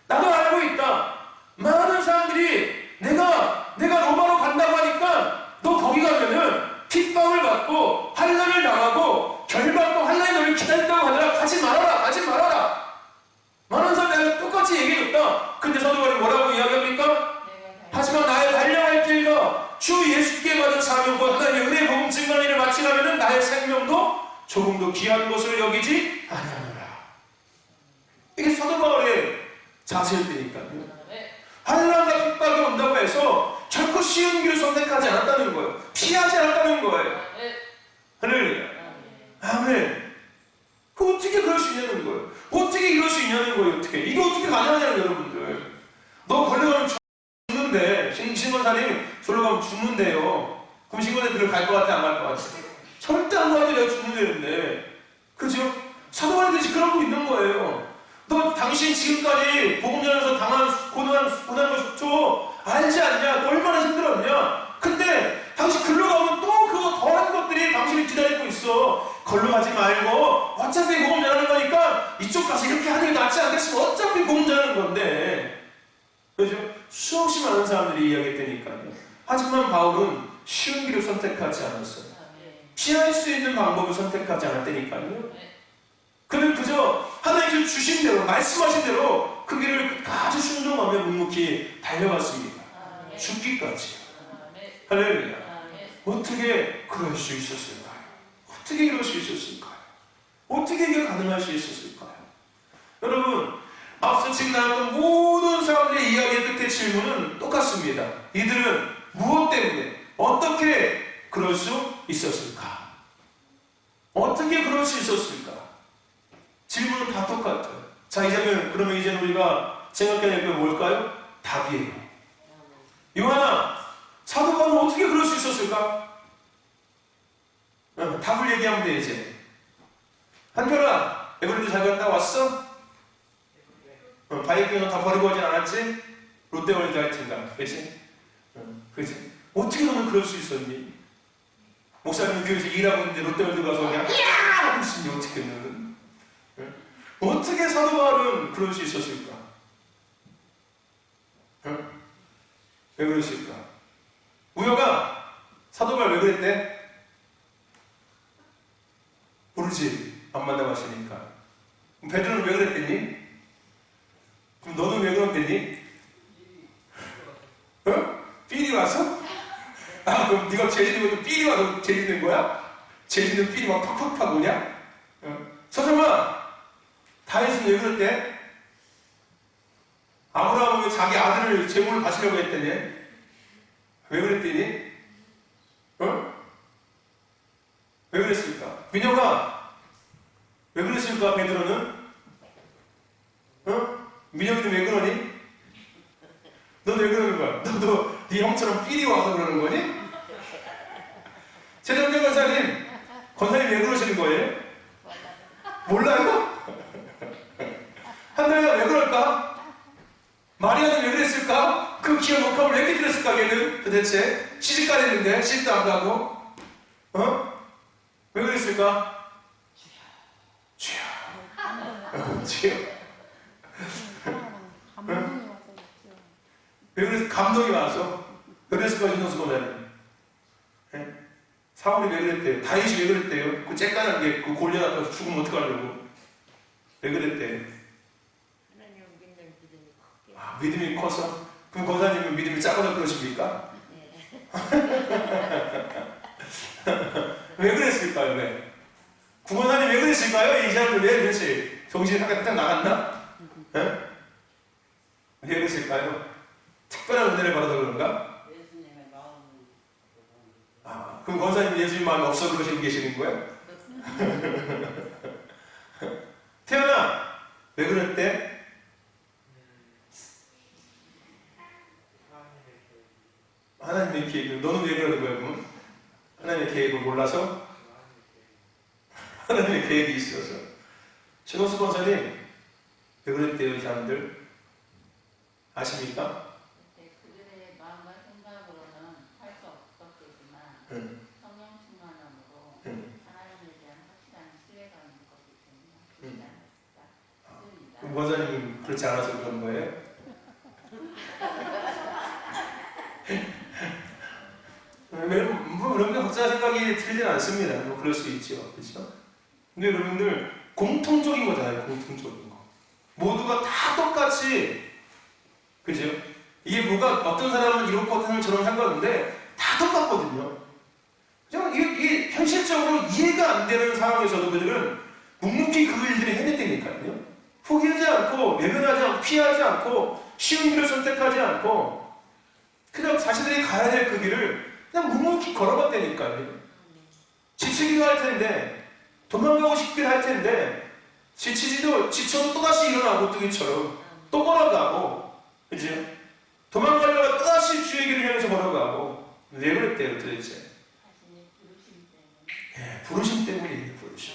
나도 알고 있다. 많은 사람들이 내가 로마로 간다고 하니까 너 거기 가면은 핍박을 받고 환난을 당하고 결박도 환난이 너를 기다린다고 하더라. 가지 말아라. 많은 사람들이 똑같이 얘기해줬다. 근데 사도 바울이 뭐라고 이야기합니까? 하지만 나의 달려갈 길과 주 예수께 받은 사명과 하나님의 은혜 복음 증거하는 일을 마치려면 나의 생명도 조금도 귀한 것을 여기지 아니하노라. 이게 사도 바울의 자세였다니까요. 환난과 핍박이 온다고 해서 결코 쉬운 길을 선택하지 않았다는 거예요. 피하지 않았다는 거예요. 할렐루야. 아멘. 그 어떻게 그럴 수 있냐는 거예요. 어떻게 이럴 수 있냐는 거예요. 어떻게 이게 어떻게 가능하냐는 여러분들. 너 걸려가면 죽는데 신권사님 절로 가면 죽는데요. 그럼 신권사님들 갈 것 같아 안 갈 것 같아? 절대 안 가도 내가 죽는다는데, 그죠? 사도 바울이 그러고 있는 거예요. 너 당신 지금까지 복음 전에서 당한 고난과 속초 알지 않냐? 너 얼마나 힘들었냐? 근데 당신 글로 가면 또 그거 더한 것들이 당신을 기다리고 있어. 걸로 가지 말고 어차피 복음 전하는 거니까 이쪽 가서 이렇게 하는 게 낫지 않겠어? 어차피 복음 전하는 건데, 그죠? 수없이 많은 사람들이 이야기했다니까요. 하지만 바울은 쉬운 길을 선택하지 않았어요. 피할 수 있는 방법을 선택하지 않았다니까요. 그는 그저 하나님께서 주신 대로, 말씀하신 대로 그 길을 아주 순종하며 묵묵히 달려갔습니다. 죽기까지. 할렐루야. 어떻게 그럴 수 있었을까요? 어떻게 이럴 수 있었을까요? 어떻게 이게 가능할 수 있었을까요? 여러분, 앞서 지금 나왔던 모든 사람들의 이야기의 끝의 질문은 똑같습니다. 이들은 무엇 때문에, 어떻게 그럴 수 있었을까? 어떻게 그럴 수 있었을까? 질문은 다 똑같아요. 자, 그러면 이제는 우리가 생각해야 될 건 뭘까요? 답이에요. 요한아, 사도 바울은 어떻게 그럴 수 있었을까? 답을 얘기하면 돼, 이제. 한별아, 에브리도 잘 갔다 왔어? 바이킹은 다 버리고 오진 않았지? 롯데월드 하여튼가, 그치? 그치? 어떻게 너는 그럴 수 있었니? 목사님 교회에서 일하고 있는데 롯데월드 가서 그냥 이야! 하고 있으니 어떻게 너는? 어떻게 사도 바울은 그럴 수 있었을까? 왜 그랬을까? 우여가 사도 바울 왜 그랬대? 모르지. 안 만나봤으니까. 베드로는 왜 그랬더니? 그럼 너는 왜 그랬더니? 삘이 와서? 그럼 네가 죄지는 것도 삘이 와서 죄지는 거야? 죄지는 삘이 막 팍팍팍 오냐? 서정아, 다윗은 왜 그랬대? 아브라함은 자기 아들을 제물을 바치려고 했더니 왜 그랬더니? 왜 그랬을까? 민영아, 왜 그랬을까? 베드로는? 민영이는 왜 그러니? 넌 왜 그러는 거야? 너도 네 형처럼 삘이 와서 그러는 거니? 최정재 권사님 왜 그러시는 거예요? 몰라요? 한나라가 왜 그럴까? 마리아는 왜 그랬을까? 그 귀한 옥합을 왜 이렇게 들였을까? 걔는 도대체 시집가야 했는데 시집도 안 가고 왜 그랬을까? 주여 왜 그랬을까? 감동이 와서 왜 그랬을까? 윤호수 권사님 사울이 왜 그랬대요? 다윗이 왜 그랬대요? 그 쬐깐한 게 그 골리앗 앞에서 죽으면 어떡하려고? 왜 그랬대요? 믿음이 커서? 그럼 권사님은 믿음이 작아서 그러십니까? 왜 그랬을까요? 왜? 구원사님 왜 그랬을까요? 이 사람들 왜 그랬지? 정신이 살짝 나갔나? 왜 그랬을까요? 특별한 은혜를 받아서 그런가? 그럼 권사님 예수님 마음이 없어 그러시고 계시는 거예요? 태연아, 왜 그랬대? 하나님의 계획을, 너는 왜 그러는 거야, 그럼? 하나님의 계획을 몰라서? 하나님의 계획이 있어서. 신호수 권사님, 왜 그랬대요, 이 사람들? 아십니까? 그들의 마음과 생각으로는 할 수 없었겠지만 성령 충만함으로 하나님에 대한 확실한 신뢰가 있는 것이 때문에 그렇지 않았을까? 그럼 권사님은 그렇지 않아서 그런 거예요? 뭐 그런 게 각자 생각이 틀리진 않습니다. 뭐 그럴 수 있죠, 그렇죠? 근데 여러분들 공통적인 거잖아요, 공통적인 거. 모두가 다 똑같이, 그죠? 이게 뭐가 어떤 사람은 이렇고 어떤 사람은 저런 상관없는데 다 똑같거든요. 그죠? 이게 현실적으로 이해가 안 되는 상황에서도 그들은 묵묵히 그 일들을 해냈다니까요. 포기하지 않고 외면하지 않고 피하지 않고 쉬운 길을 선택하지 않고 그냥 자신들이 가야 될 그 길을 그냥 묵묵히 걸어갔다니까요. 지치기도 할 텐데 도망가고 싶긴 할 텐데 지쳐도 또다시 일어나고 뜨기처럼 또 걸어가고 그죠? 도망가려고 또다시 주의 길을 향해서 걸어가고 왜 그랬대요 도대체? 자신이 부르심 때문에. 네, 부르심 때문이에요. 부르심.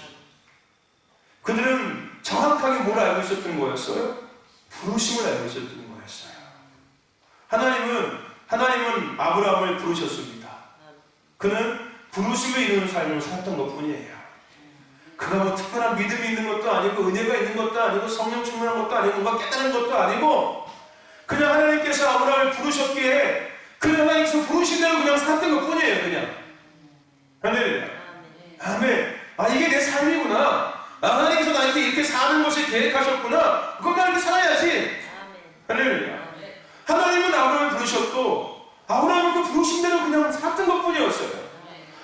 그들은 정확하게 뭘 알고 있었던 거였어요? 부르심을 알고 있었던 거였어요. 하나님은 아브라함을 부르셨습니다. 그는 부르심을 이루는 삶을 살았던 것뿐이에요. 그가 뭐 특별한 믿음이 있는 것도 아니고 은혜가 있는 것도 아니고 성령 충만한 것도 아니고 뭔가 깨달은 것도 아니고 그냥 하나님께서 아브라함을 부르셨기에 그 하나님께서 부르신 대로 그냥 살았던 것뿐이에요. 그냥. 할렐루야. 아멘. 아 이게 내 삶이구나. 하나님께서 나한테 이렇게 사는 것을 계획하셨구나. 그건 나 이렇게 살아야지. 할렐루야. 하나님은 아브라함을 부르셨고 아브라함은 그 부르심대로 그냥 살았던 것뿐이었어요.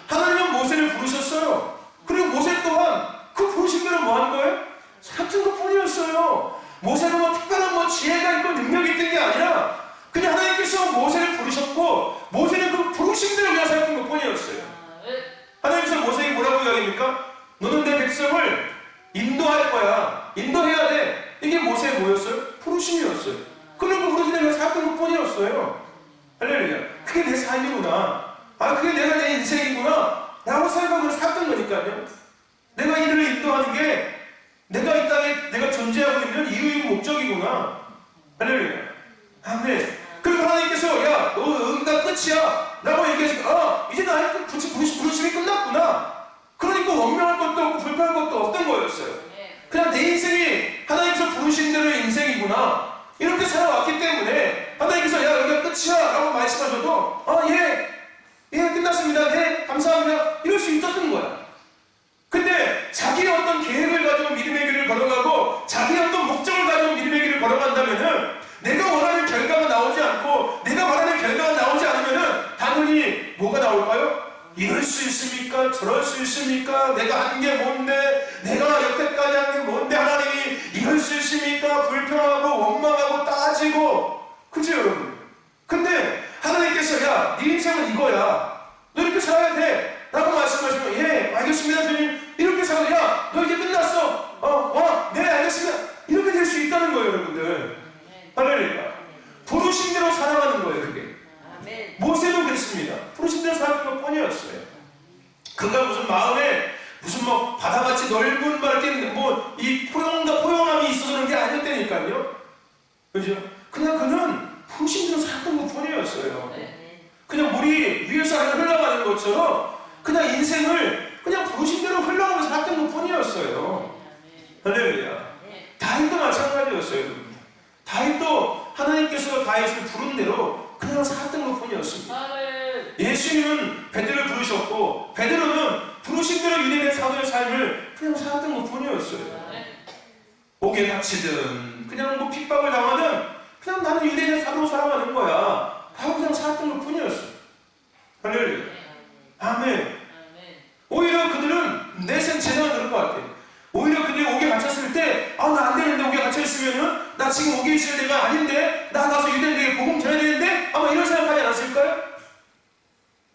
하나님은 모세를 부르셨어요. 그리고 모세 또한 그 부르심대로 뭐 하는 거예요? 살았던 것뿐이었어요. 모세는 뭐 특별한 뭐 지혜가 있고 능력이 있던 게 아니라 그냥 하나님께서 모세를 부르셨고 모세는 그 부르심대로 그냥 살았던 것뿐이었어요. 하나님께서 모세에게 뭐라고 이야기합니까? 너는 내 백성을 인도할 거야. 인도해야 돼. 이게 모세의 뭐였어요? 부르심이었어요. 그리고 그 부르심대로 살았던 것뿐이었어요. 할렐루야. 그게 내 삶이구나. 아 그게 내 인생이구나 라고 생각으로 살았던 거니까요. 내가 이들을 인도하는 게 내가 이 땅에 내가 존재하고 있는 이유이고 목적이구나. 할렐루야. 아멘. 그리고 하나님께서 야 너 여기가 끝이야 라고 얘기해서 이제 나의 부르심이 끝났구나. 그러니까 원망할 것도 없고 불평할 것도 없던 거였어요. 그냥 내 인생이 하나님께서 부르신 대로 인생이구나 이렇게 살아왔기 때문에 하나님께서 야 여기가 끝이야 라고 말씀하셔도 예 끝났습니다. 네 감사합니다 이럴 수 있었던 거야. 근데 자기의 어떤 계획을 가지고 믿음의 길을 걸어가고 자기의 어떤 목적을 가지고 믿음의 길을 걸어간다면은 내가 원하는 결과가 나오지 않고 내가 바라는 결과가 나오지 않으면은 당연히 뭐가 나올까요? 이럴 수 있습니까? 저럴 수 있습니까? 내가 한 게 뭔데? 내가 여태까지 한 게 뭔데? 하나님이 이럴 수 있습니까? 불평하고 원망하고 따지고 그죠 여러분? 근데 하나님께서 야 네 인생은 이거야 너 이렇게 살아야 돼 라고 말씀하시면 예 알겠습니다 주님 이렇게 살아 야 너 이제 끝났어 네 알겠습니다 이렇게 될 수 있다는 거예요 여러분들. 할렐루야. 부르신 대로 살아가는 거예요 그게. 모세도 그랬습니다. 부르신 대로 살아가는 것뿐이었어요. 그가 무슨 마음에 무슨 뭐 바다같이 넓은 말에 뭐이 포용함이 있어서 그런 게 아니었다니까요. 그죠? 그냥 그는 부르신 대로 살았던 것뿐이었어요. 그냥 물이 위에서 흘러가는 것처럼 그냥 인생을 그냥 부르신 대로 흘러가면서 살았던 것뿐이었어요. 할렐루야. 다윗도 마찬가지였어요. 다윗도 하나님께서 다윗을 부른 대로 그냥 살았던 것뿐이었습니다. 예수님은 베드로를 부르셨고 베드로는 부르신 대로 유대인의 사도의 삶을 그냥 살았던 것뿐이었어요. 옥에 갇히든 그냥 뭐 핍박을 당하든 그냥 나는 유대인의 사도로 살아가는 거야 하고 그냥 살았던 것뿐이었어요. 할렐루야. 아멘. 오히려 그들은 내 세상은 그럴 것 같아요. 오히려 그들이 옥에 갇혔을 때 나 안 되는데 옥에 갇혀있으면은 나 지금 옥에 있을 때가 아닌데 나 가서 유대인들에게 복음 전해야 되는데 아마 이런 생각하지 않았을까요?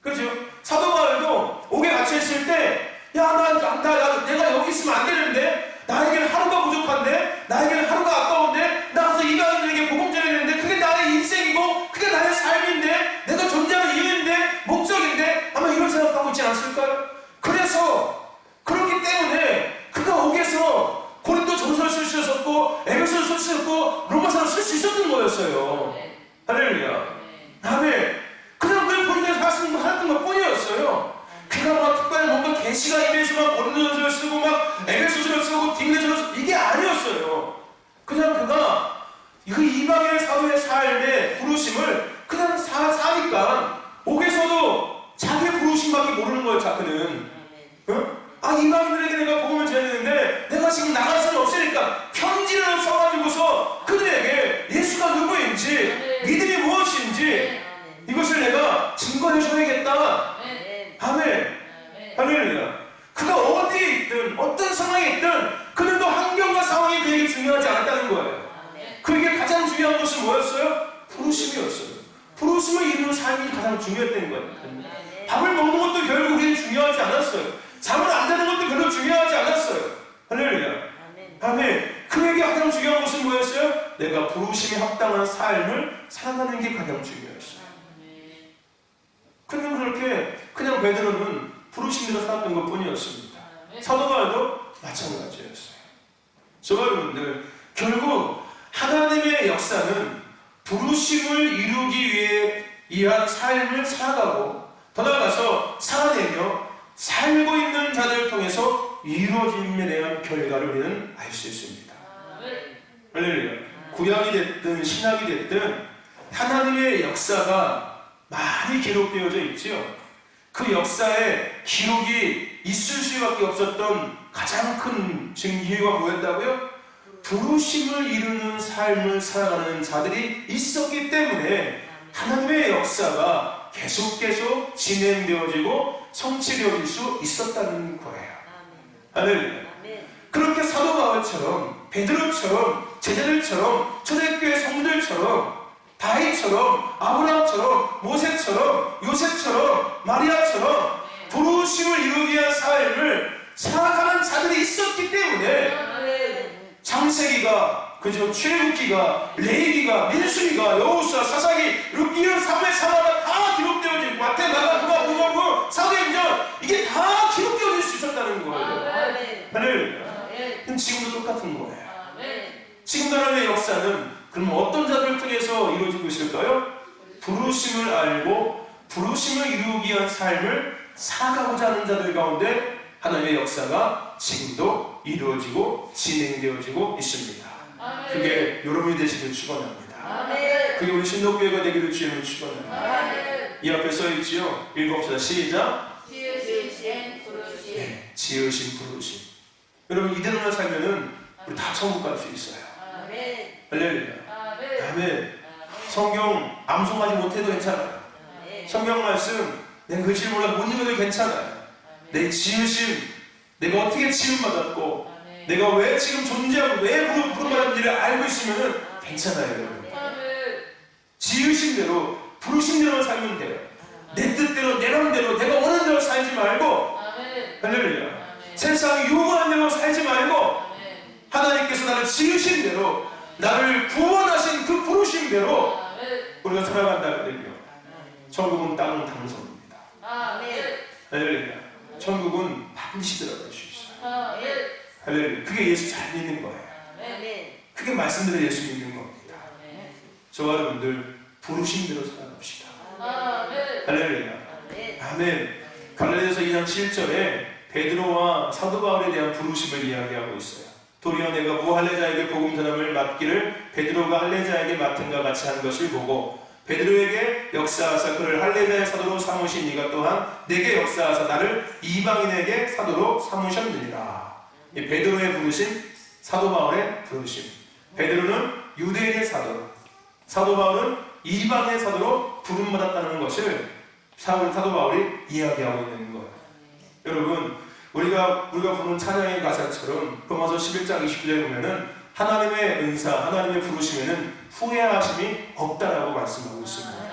그렇죠? 사도 바울도 옥에 갇혀있을 때 내가 여기 있으면 안 되는데 나에게는 하루가 부족한데 나에게는 하루가 아까운데 나 가서 이방인들에게 복음 전해야 되는데 그게 나의 인생이고 그게 나의 삶인데 내가 존재하는 이유인데 목적인데 아마 이런 생각하고 있지 않았을까요? 그래서 그렇기 때문에 그가 옥에서 고린도 전서를 쓸 수 있었고 에베소를 쓸 수 있었고 로마서를 쓸 수 있었던 거였어요. 할렐루야. 아멘. 그냥 늘 본인의 살았던 것 뿐이었어요. 그가 막 특별히 뭔가 계시가 임해서 고린도 전서를 쓰고 막 에베소서를 쓰고 디모데전서를 쓰고 이게 아니었어요. 그냥 그가 그 이방인의 사도의 삶의 부르심을 그냥 사니까 옥에서도 자기의 부르심밖에 모르는 거예요. 그는 이방인들에게 내가 복음을 전했는데 내가 지금 나갈 수는 없으니까 편지를 써가지고서 그들에게 예수가 누구인지 믿음이 무엇인지 이것을 내가 증거해줘야겠다. 아멘. 할렐루야. 그가 어디에 있든 어떤 상황에 있든 그들도 환경과 상황이 그에게 중요하지 않았다. 중요했던 거예요. 밥을 먹는 것도 결국 우리는 중요하지 않았어요. 잠을 안 자는 것도 별로 중요하지 않았어요. 할렐루야. 아멘. 그에게 가장 중요한 것은 뭐였어요? 내가 부르심에 합당한 삶을 살아가는 게 가장 중요했어요. 그냥 그렇게 그냥 베드로는 부르심대로 살았던 것 뿐이었습니다. 사도 바울도 마찬가지였어요. 저와 여러분들, 결국 하나님의 역사는 부르심을 이루기 위한 삶을 살아가고 더 나아가서 살아내며 살고 있는 자들을 통해서 이루어짐에 대한 결과를 우리는 알 수 있습니다. 할렐루야. 구약이 됐든 신약이 됐든 하나님의 역사가 많이 기록되어져 있지요. 그 역사에 기록이 있을 수밖에 없었던 가장 큰 이유가 뭐였다고요? 부르심을 이루는 삶을 살아가는 자들이 있었기 때문에 하나님의 역사가 계속 진행되어지고 성취되어질 수 있었다는 거예요. 할렐루야. 그렇게 사도 바울처럼 베드로처럼 제자들처럼 초대교회 성도들처럼 다윗처럼 아브라함처럼 모세처럼 요셉처럼 마리아처럼 부르심을 이루기 위한 삶을 살아가는 자들이 있었기 때문에 창세기가 그죠 출애굽기가 레위기가 민수기가 여호수아 사사기 이런 사무엘 사마가 다 기록되어질 마태 마가 누가 누가 사도행전 이게 다 기록되어질 수 있었다는 거예요. 할렐루야. 지금도 똑같은 거예요. 지금 하나님의 역사는 그럼 어떤 자들을 통해서 이루어지고 있을까요? 부르심을 알고 부르심을 이루기 위한 삶을 살아가고자 하는 자들 가운데 하나님의 역사가 지금도 이루어지고 진행되어지고 있습니다. 그게 여러분이 되시길 축원합니다. 그게 우리 신도교회가 되기를 주님을 축원합니다. 이 앞에 써있지요. 읽읍시다. 시작. 지으신 부르심. 여러분 이대로만 살면은 우리 다 천국 갈 수 있어요. 할렐루야. 아멘. 성경 암송하지 못해도 괜찮아요. 성경 말씀 내가 글씨를 몰라 못 읽어도 괜찮아요. 내 지으심, 내가 어떻게 지음받았고 내가 왜 지금 존재하고 왜 부름받았는지를 알고 있으면 괜찮아요. 여러분. 지으신 대로 부르신 대로만 살면 돼요. 내 뜻대로 내 맘대로 내가 원하는 대로 살지 말고 할렐루야. 세상이 요구하는 대로 살지 말고 하나님께서 나를 지으신 대로 나를 구원하신 그 부르신 대로 우리가 살아간다면요. 천국은 땅은 당선입니다. 할렐루야. 천국은 반드시 들어갈 수 있어요. 할렐루야. 그게 예수 잘 믿는 거예요. 그게 말씀대로 예수 믿는 겁니다. 저와 여러분들 부르신 대로 살아갑시다. 할렐루야. 아멘. 갈라디아서 2장 7절에 베드로와 사도 바울에 대한 부르심을 이야기하고 있어요. 도리어 내가 무할례자에게 복음 전함을 맡기를 베드로가 할례자에게 맡은가 같이 한 것을 보고 베드로에게 역사하사 그를 할례자의 사도로 삼으신 이가 또한 내게 역사하사 나를 이방인에게 사도로 삼으셨느니라. 이 베드로의 부르심, 사도 바울의 부르심. 베드로는 유대인의 사도, 사도 바울은 이방의 사도로 부름받았다는 것을 사도 바울이 이야기하고 있는 거예요. 여러분, 우리가 부르는 찬양의 가사처럼 로마서 11장 29절에 보면은 하나님의 은사, 하나님의 부르심에는 후회하심이 없다라고 말씀하고 있습니다.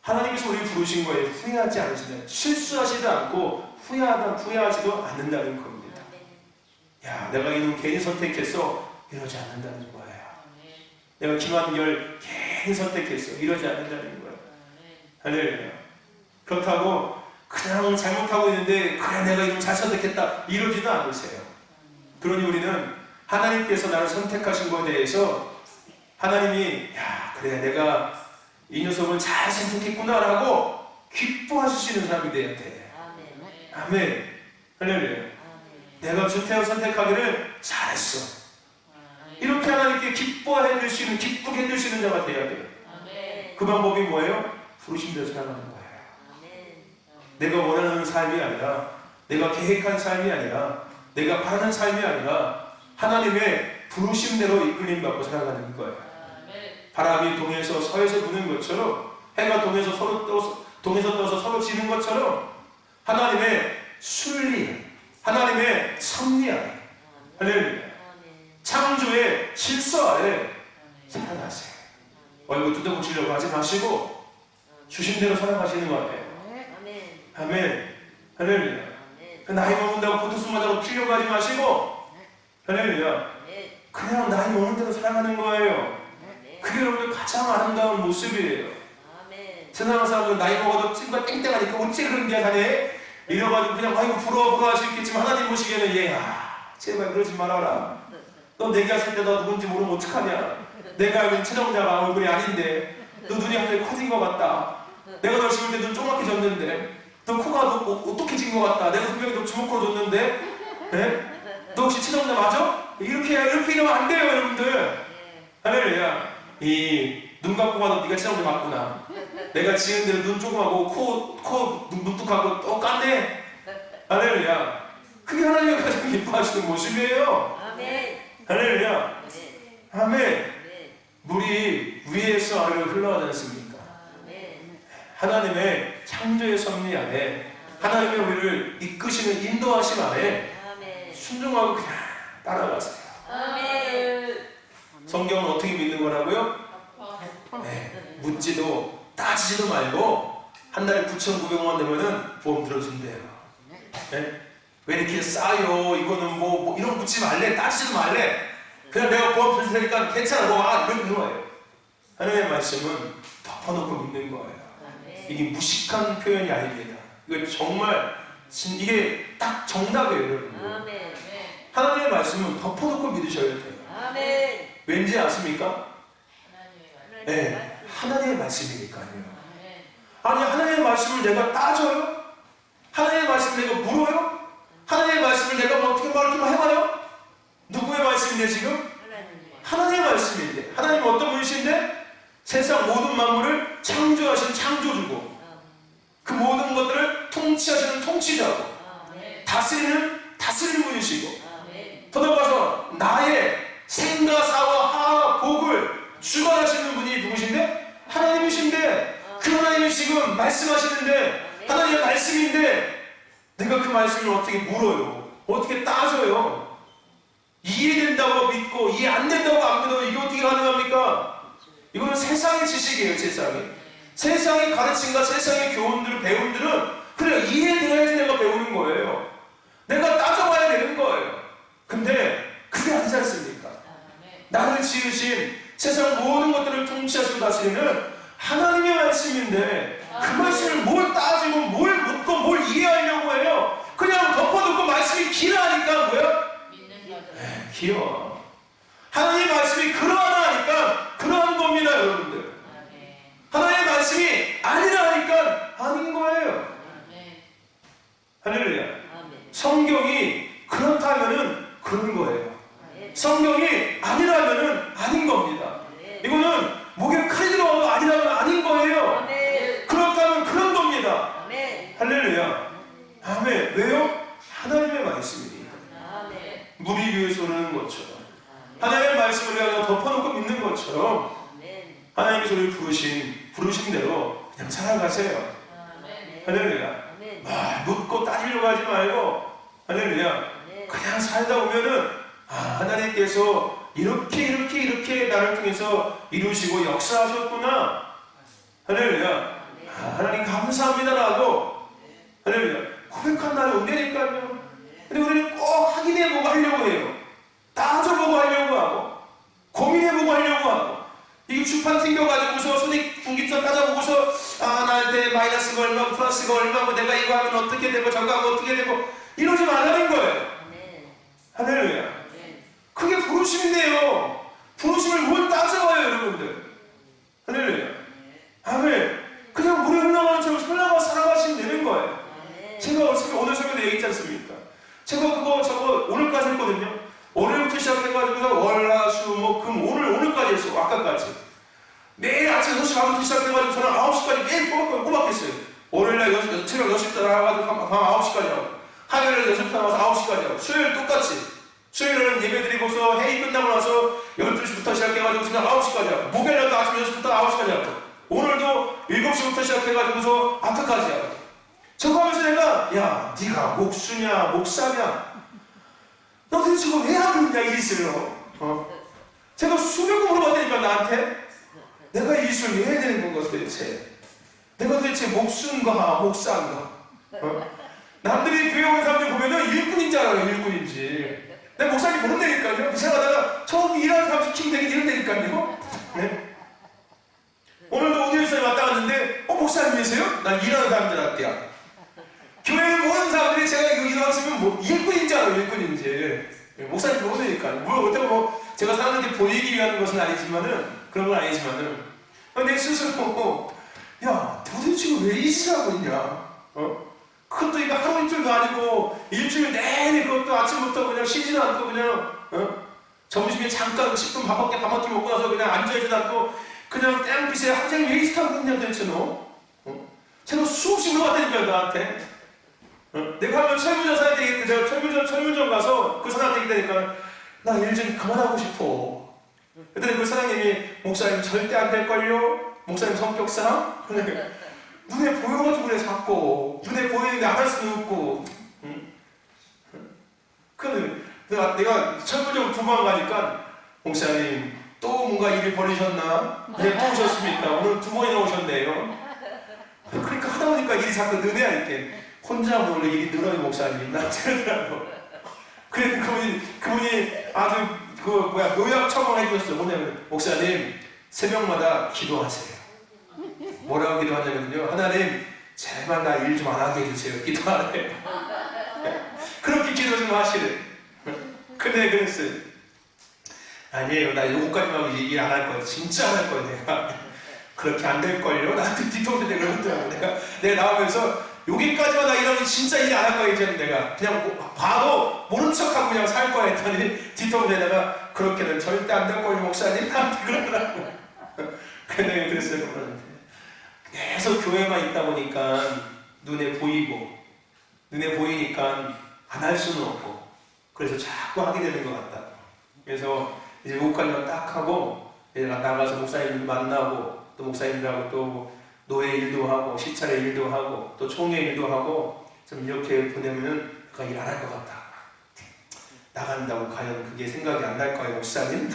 하나님께서 우리 부르신 거에 후회하지 않으신다. 실수하지도 않고 후회하지도 않는다는 겁니다. 야, 내가 이놈 괜히 선택했어. 이러지 않는다는 거예요. 내가 김한결 괜히 선택했어. 이러지 않는다는 거예요. 할렐루야. 그렇다고 그냥 잘못하고 있는데 그래 내가 이놈 잘 선택했다. 이러지도 않으세요. 그러니 우리는 하나님께서 나를 선택하신 것에 대해서 하나님이 야 그래 내가 이 녀석을 잘 선택했구나 라고 기뻐하실 수 있는 사람이 돼야 돼. 아멘. 할렐루야. 내가 주태を선택하기를 잘했어. 이렇게 하나님께 기뻐해 줄 수 있는, 기쁘게 해줄 수 있는 자가 돼야 돼요. 그 방법이 뭐예요? 부르심대로 살아가는 거예요. 내가 원하는 삶이 아니라, 내가 계획한 삶이 아니라, 내가 바라는 삶이 아니라 하나님의 부르심대로 이끌림 받고 살아가는 거예요. 바람이 동에서 서에서 부는 것처럼, 해가 동에서 떠서 서로 지는 것처럼 하나님의 순리, 하나님의 섭리하에, 할렐루야. 창조의 질서 아래 살아가세요. 얼굴 뜯어붙이려고 하지 마시고 주신 대로 살아가시는 거예요. 아멘. 아멘. 할렐루야. 아멘. 그 나이 먹는다고 고통스러워하고 피려고 하지 마시고, 할렐루야. 아멘. 그냥 나이 먹는 대로 살아가는 거예요. 아멘. 그게 여러분들 가장 아름다운 모습이에요. 아멘. 세상 사람들은 나이 먹어도 친구가 땡땡하니까 어째 그런 데 사네? 이래가지고 그냥 아이고 부러워 할 수 있겠지만 하나님 보시기에는 얘야 제발 그러지 말아라. 너 내기했을 때 너 누군지 모르면 어떡하냐? 내가 알고 있는 최정자가 얼굴이 아닌데 너 눈이 갑자기 커진 것 같다. 내가 널 씹을 때 눈 조그맣게 졌는데 너 코가 너 어떻게 진 것 같다. 내가 분명히 너 주먹으로 줬는데 네? 너 혹시 최정자 맞아? 이렇게 이러면 안 돼요 여러분들. 할렐루야. 이 눈 감고 봐도 네가 최정자 맞구나. 내가 지은 대로 눈 조그맣고 코 눈뚝하고 똑같네. 할렐루야. 그게 하나님이 가장 기뻐하시는 모습이에요. 아멘. 할렐루야. 아멘. 아멘. 물이 위에서 아래로 흘러가지 않습니까? 아멘. 하나님의 창조의 섭리 안에 하나님의 우리를 이끄시는 인도하심 안에 아멘. 순종하고 그냥 따라가세요. 아멘. 성경은 어떻게 믿는 거라고요? 네, 묻지도 따지지도 말고 한 달에 9,900원 되면은 보험 들어준대요. 네? 왜 이렇게 싸요? 이거는 뭐 이런 묻지 말래, 따지지도 말래. 그냥 내가 보험 들을 테니까 괜찮아, 이런 거예요. 하나님의 말씀은 덮어놓고 믿는 거예요. 이게 무식한 표현이 아닙니다. 이거 정말 이게 딱 정답이에요, 여러분. 아멘. 하나님의 말씀은 덮어놓고 믿으셔야 돼요. 아멘. 왠지 아십니까? 네, 하나님의 말씀이니까요. 아니 하나님의 말씀을 내가 따져요? 하나님의 말씀을 내가 물어요? 하나님의 말씀을 내가 뭐 어떻게 해봐요? 누구의 말씀인데 지금? 하나님의 말씀인데. 하나님은 어떤 분이신데? 세상 모든 만물을 창조하신 창조주고 그 모든 것들을 통치하시는 통치자고 다스리는 분이시고 더더가서 나의 생과 사와 하와 복을 주관하시는 분이 누구신데? 하나님이신데 그 하나님이 지금 말씀하시는데 하나님의 말씀인데 내가 그 말씀을 어떻게 물어요? 어떻게 따져요? 이해된다고 믿고 이해 안 된다고 안 믿어요. 이게 어떻게 가능합니까? 이거는 세상의 지식이에요. 세상의 가르침과 세상의 교훈들 배움들은 그래 이해돼야지 내가 배우는 거예요. 내가 따져봐야 되는 거예요. 근데 그게 아니지 않습니까? 나를 지으신 세상 모든 것들을 통치하시고 다스리는 하나님의 말씀인데 그 말씀을 뭘 따지고 뭘 묻고 뭘 이해하려고 해요. 그냥 덮어놓고 말씀이 길어하니까 뭐야? 길어. 하나님의 말씀이 그러하니까 그러한 겁니다 여러분들. 하나님의 말씀이 아니라 하니까 아닌 거예요. 할렐루야. 성경이 그렇다면은 그런 거예요. 성경이 아니라면은 아닌 겁니다. 이거는 목에 칼이 들어가도 아니라면 아닌 거예요. 그렇다면 그런 겁니다. 할렐루야. 아멘. 왜요? 하나님의 말씀이니까. 물이 위에서 흐르는 것처럼 하나님의 말씀을 그냥 덮어놓고 믿는 것처럼 하나님의 소리를 부르신 대로 그냥 살아가세요. 할렐루야. 묻고 따지려고 하지 말고 할렐루야. 그냥 살다 보면은 하나님께서 이렇게 나를 통해서 이루시고 역사하셨구나. 할렐루야. 하나님 감사합니다라고 할렐루야. 고백한 날이 온다니까요. 근데 우리는 꼭 확인해보고 하려고 해요. 따져보고 하려고 하고 고민해보고 하려고 하고 이게 주판 튕겨가지고서 손익 분기점 따져보고서 나한테 마이너스가 얼마 플러스가 얼마고 내가 이거 하면 어떻게 되고 저거 하면 어떻게 되고 이러지 말라는 거예요. 할렐루야. 그게 부르심인데요. 부르심을 뭘 따져봐요 여러분들. 할렐루야. 아멘. 그냥 물에 흘러가는 처럼 흘러가 살아가시면 되는 거예요. 제가 어차피 오늘 설교도 얘기했지 않습니까? 제가 저거 오늘까지 했거든요. 월요일부터 시작해가지고 월화수목금 오늘까지 했어요. 아까까지 매일 아침 6시 반부터 시작해가지고 저는 9시까지 매일 꼬박했어요. 월요일날 새벽 6시부터 나와가지고 밤 9시까지 하고 화요일날 6시부터 나와서 9시까지 하고 수요일 똑같이 수요일은 예배 드리고서 회의 끝나고 나서 12시부터 시작해가지고 그냥 9시까지 하고 목요일날도 아침 6시부터 9시까지 하고 오늘도 7시부터 시작해가지고서 아까까지 하고 저거 하면서 내가 야 네가 목수냐 목사냐 너 도대체 저거 왜 하고 있냐 이 짓을 제가 수백 번 물어봤다니까 나한테 내가 이 짓을 왜 해야 되는 건가 도대체 내가 도대체 목수인가 목사인가? 남들이 교회 온 사람들 보면은 일꾼인 줄 알아요. 일꾼인지. 내가 목사님 모른다니까요. 이상하다가 처음 일하는 사람 시키면 되긴 이런다니까요. 네? 오늘도 오디오스에 왔다 갔는데 목사님이세요? 난 일하는 사람들 같대요. 교회를 모르는 사람들이 제가 이거 일어났으면 뭐 일꾼인 줄 알아요. 일꾼인지. 목사님 모르니까요. 물론 어떻게 제가 사람들한테 보이기 위한 것은 아니지만은 그런 건 아니지만은 내 스스로 야 도대체 왜 이 짓을 하고 있냐? 그것도 이거 하루 이틀도 아니고 일주일 내내 그것도 아침부터 그냥 쉬지도 않고 그냥 점심에 잠깐 10분 밥 한 끼 먹고 나서 그냥 앉아있지도 않고 그냥 땡빛에 한장을 왜 이렇게 하고 있냐 도대체 너? 쟤너 수없이 물어봤다니까요 나한테. 내가 하면 철물점 사야 되겠대. 제가 철물점 가서 그 사장한테 얘기하니까 나 일 좀 그만하고 싶어. 그랬더니 그 사장님이 목사님 절대 안 될걸요? 목사님 성격상? 눈에 보여가지고 그래 자꾸 눈에 보이는데 안 할 수는 없고. 내가 철물점 2번 가니까 목사님 또 뭔가 일을 벌이셨나? 네, 또 오셨습니까? 오늘 2번이나 오셨네요. 그러니까 하다 보니까 일이 자꾸 느네야 이렇게. 혼자 원래 일이 늘어요 목사님. 나 그러더라고. 그래서 그분이 아주 노약 처방해 주셨어요. 뭐냐면 목사님 새벽마다 기도하세요. 뭐라고 기도하냐면요. 하나님 제발 나 일 좀 안 하게 해주세요. 기도하래요. 그렇게 기도 좀 하시래. 근데 그랬어요. 아니에요. 나 요거까지만 하고 일 안 할 거야. 진짜 안 할 거야 내가. 그렇게 안 될걸요? 나한테 뒤통수 대고 그러더라고. 내가 나오면서 여기까지만 나 이러면 진짜 일 안 할 거야 이제는 내가. 그냥 봐도 모른 척하고 그냥 살 거야 했더니 뒤통수 대다가 그렇게는 절대 안 될걸요 목사님? 나한테 그러더라고. 근데 그랬어요. 계속 교회만 있다 보니까 눈에 보이니까 안 할 수는 없고 그래서 자꾸 하게 되는 것 같다. 그래서 이제 목까지만 딱 하고 내가 나가서 목사님들 만나고 또 목사님들하고 또 노예 일도 하고 시찰의 일도 하고 또 총회 일도 하고 좀 이렇게 보내면은 내가 일 안 할 것 같다. 나간다고 과연 그게 생각이 안 날 거예요 목사님?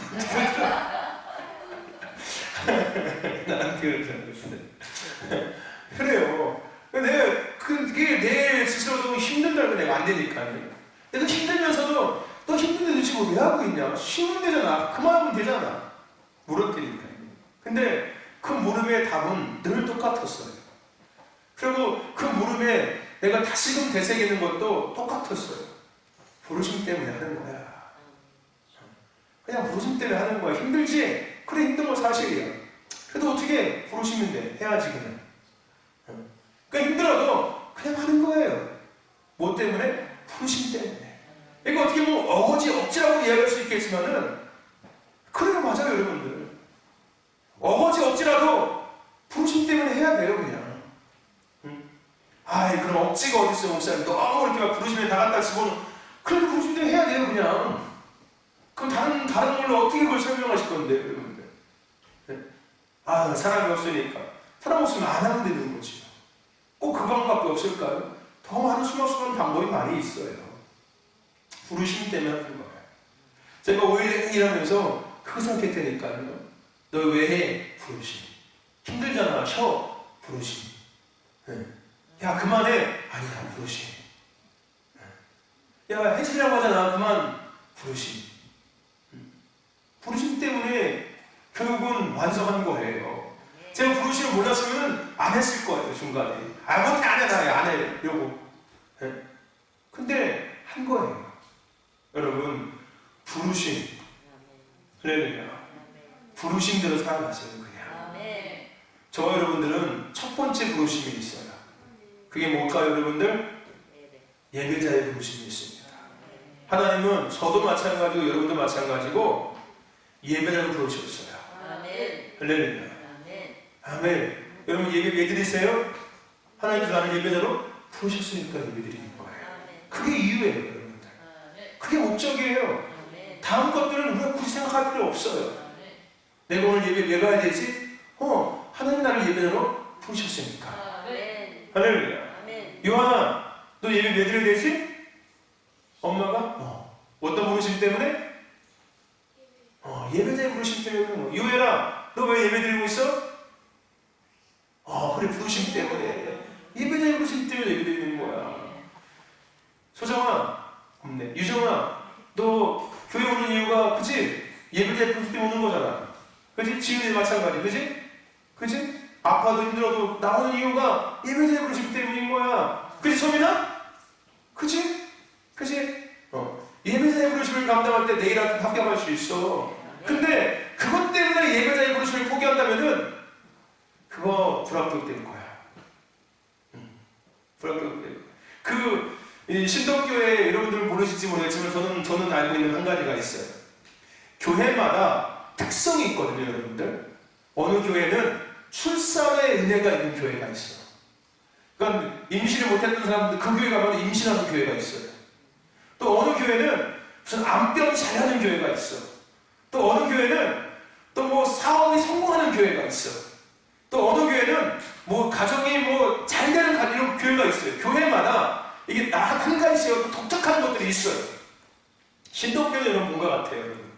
나한테 그러잖아요. 그래요. 그게 내 스스로도 힘들다고 내가 안 되니까요. 내가 힘들면서도 너 힘든데 지금 왜 하고 있냐? 쉬면 되잖아. 그만하면 되잖아. 물었더니까요. 근데 그 물음의 답은 늘 똑같았어요. 그리고 그 물음에 내가 다시금 되새기는 것도 똑같았어요. 부르심 때문에 하는 거야. 그냥 부르심 때문에 하는 거야. 힘들지? 그래 힘든 건 사실이야. 그래도 어떻게 부르심인데 해야지 그냥. 그러니까 힘들어도 그냥 하는 거예요. 뭐 때문에? 부르심 때문에. 이거 어떻게 보면 어거지 억지라고 이야기할 수 있겠지만은 그래요 맞아요 여러분들. 어거지 억지라도 부르심 때문에 해야 돼요 그냥. 아이 그럼 억지가 어딨어 목사님. 너무 이렇게 막 부르심에 다 갖다 집어넣어. 그래도 부르심 때문에 해야 돼요 그냥. 그럼 다른 걸로 어떻게 그걸 설명하실 건데 여러분들. 아 사람이 없으니까. 사람 없으면 안 하면 되는 거지. 꼭 그 방법밖에 없을까요? 더 많은 수많은 방법이 많이 있어요. 부르심 때문에 하는 거예요. 제가 5일 일하면서 그거 생각했다니까요. 너 왜 해? 부르심. 힘들잖아. 쉬어. 부르심. 야 그만해. 아니야 부르심. 야 해치려고 하잖아. 그만. 부르심. 부르심 때문에 결국은 완성한 거예요. 제가 부르심을 몰랐으면 안 했을 거예요 중간에. 못해 안 해. 나 안 해. 이러고. 근데 한 거예요. 여러분 부르심. 할렐루야. 부르심대로 살아가세요 그냥. 저와 여러분들은 첫 번째 부르심이 있어요. 그게 뭘까요 여러분들? 예배자의 부르심이 있습니다. 하나님은 저도 마찬가지고 여러분도 마찬가지고 예배자로 부르셨어요. 할렐루야. 아멘. 여러분 예배 왜 드리세요? 하나님께서 나를 예배자로 부르셨으니까 예배 드리는 거예요. 그게 이유예요 여러분들. 그게 목적이에요. 다음 것들은 우리가 굳이 생각할 필요 없어요. 내가 오늘 예배 왜 가야 되지? 하나님 나를 예배자로 부르셨으니까. 할렐루야. 요한아 너 예배 왜 드려야 되지? 엄마가? 어떤 부르심 때문에? 예배자의 부르심 때문에. 요엘아 너 왜 예배 드리고 있어? 그래 부르심 부르심 때문에, 예배자의 부르심 때문에 예배드리는 거야. 소정아, 없네. 유정아, 너 교회 오는 이유가, 그치? 예배자의 부르심 때문에 오는 거잖아. 그치? 지은이 마찬가지, 그치? 그치? 아파도 힘들어도 나오는 이유가 예배자의 부르심 때문인 거야. 그치, 소민아? 그치? 그치? 예배자의 부르심을 감당할 때 내일 합격할 수 있어. 근데 그것 때문에 예배자의 부르심을 포기한다면은 그거 불합격될 거야. 불합격될 거야. 이 신덕교회 여러분들은 모르실지 모르겠지만 저는 알고 있는 한 가지가 있어요. 교회마다 특성이 있거든요, 여러분들. 어느 교회는 출산의 은혜가 있는 교회가 있어. 그러니까 임신을 못했던 사람들 그 교회 가면 임신하는 교회가 있어요. 또 어느 교회는 무슨 암병 잘하는 교회가 있어. 또 어느 교회는 또 뭐 사업이 성공하는 교회가 있어. 또 어느 교회는 뭐 가정이 뭐 잘 되는 이런 교회가 있어요. 교회마다 이게 한 가지씩 독특한 것들이 있어요. 신덕교는 이런 뭔가 같아요, 여러분.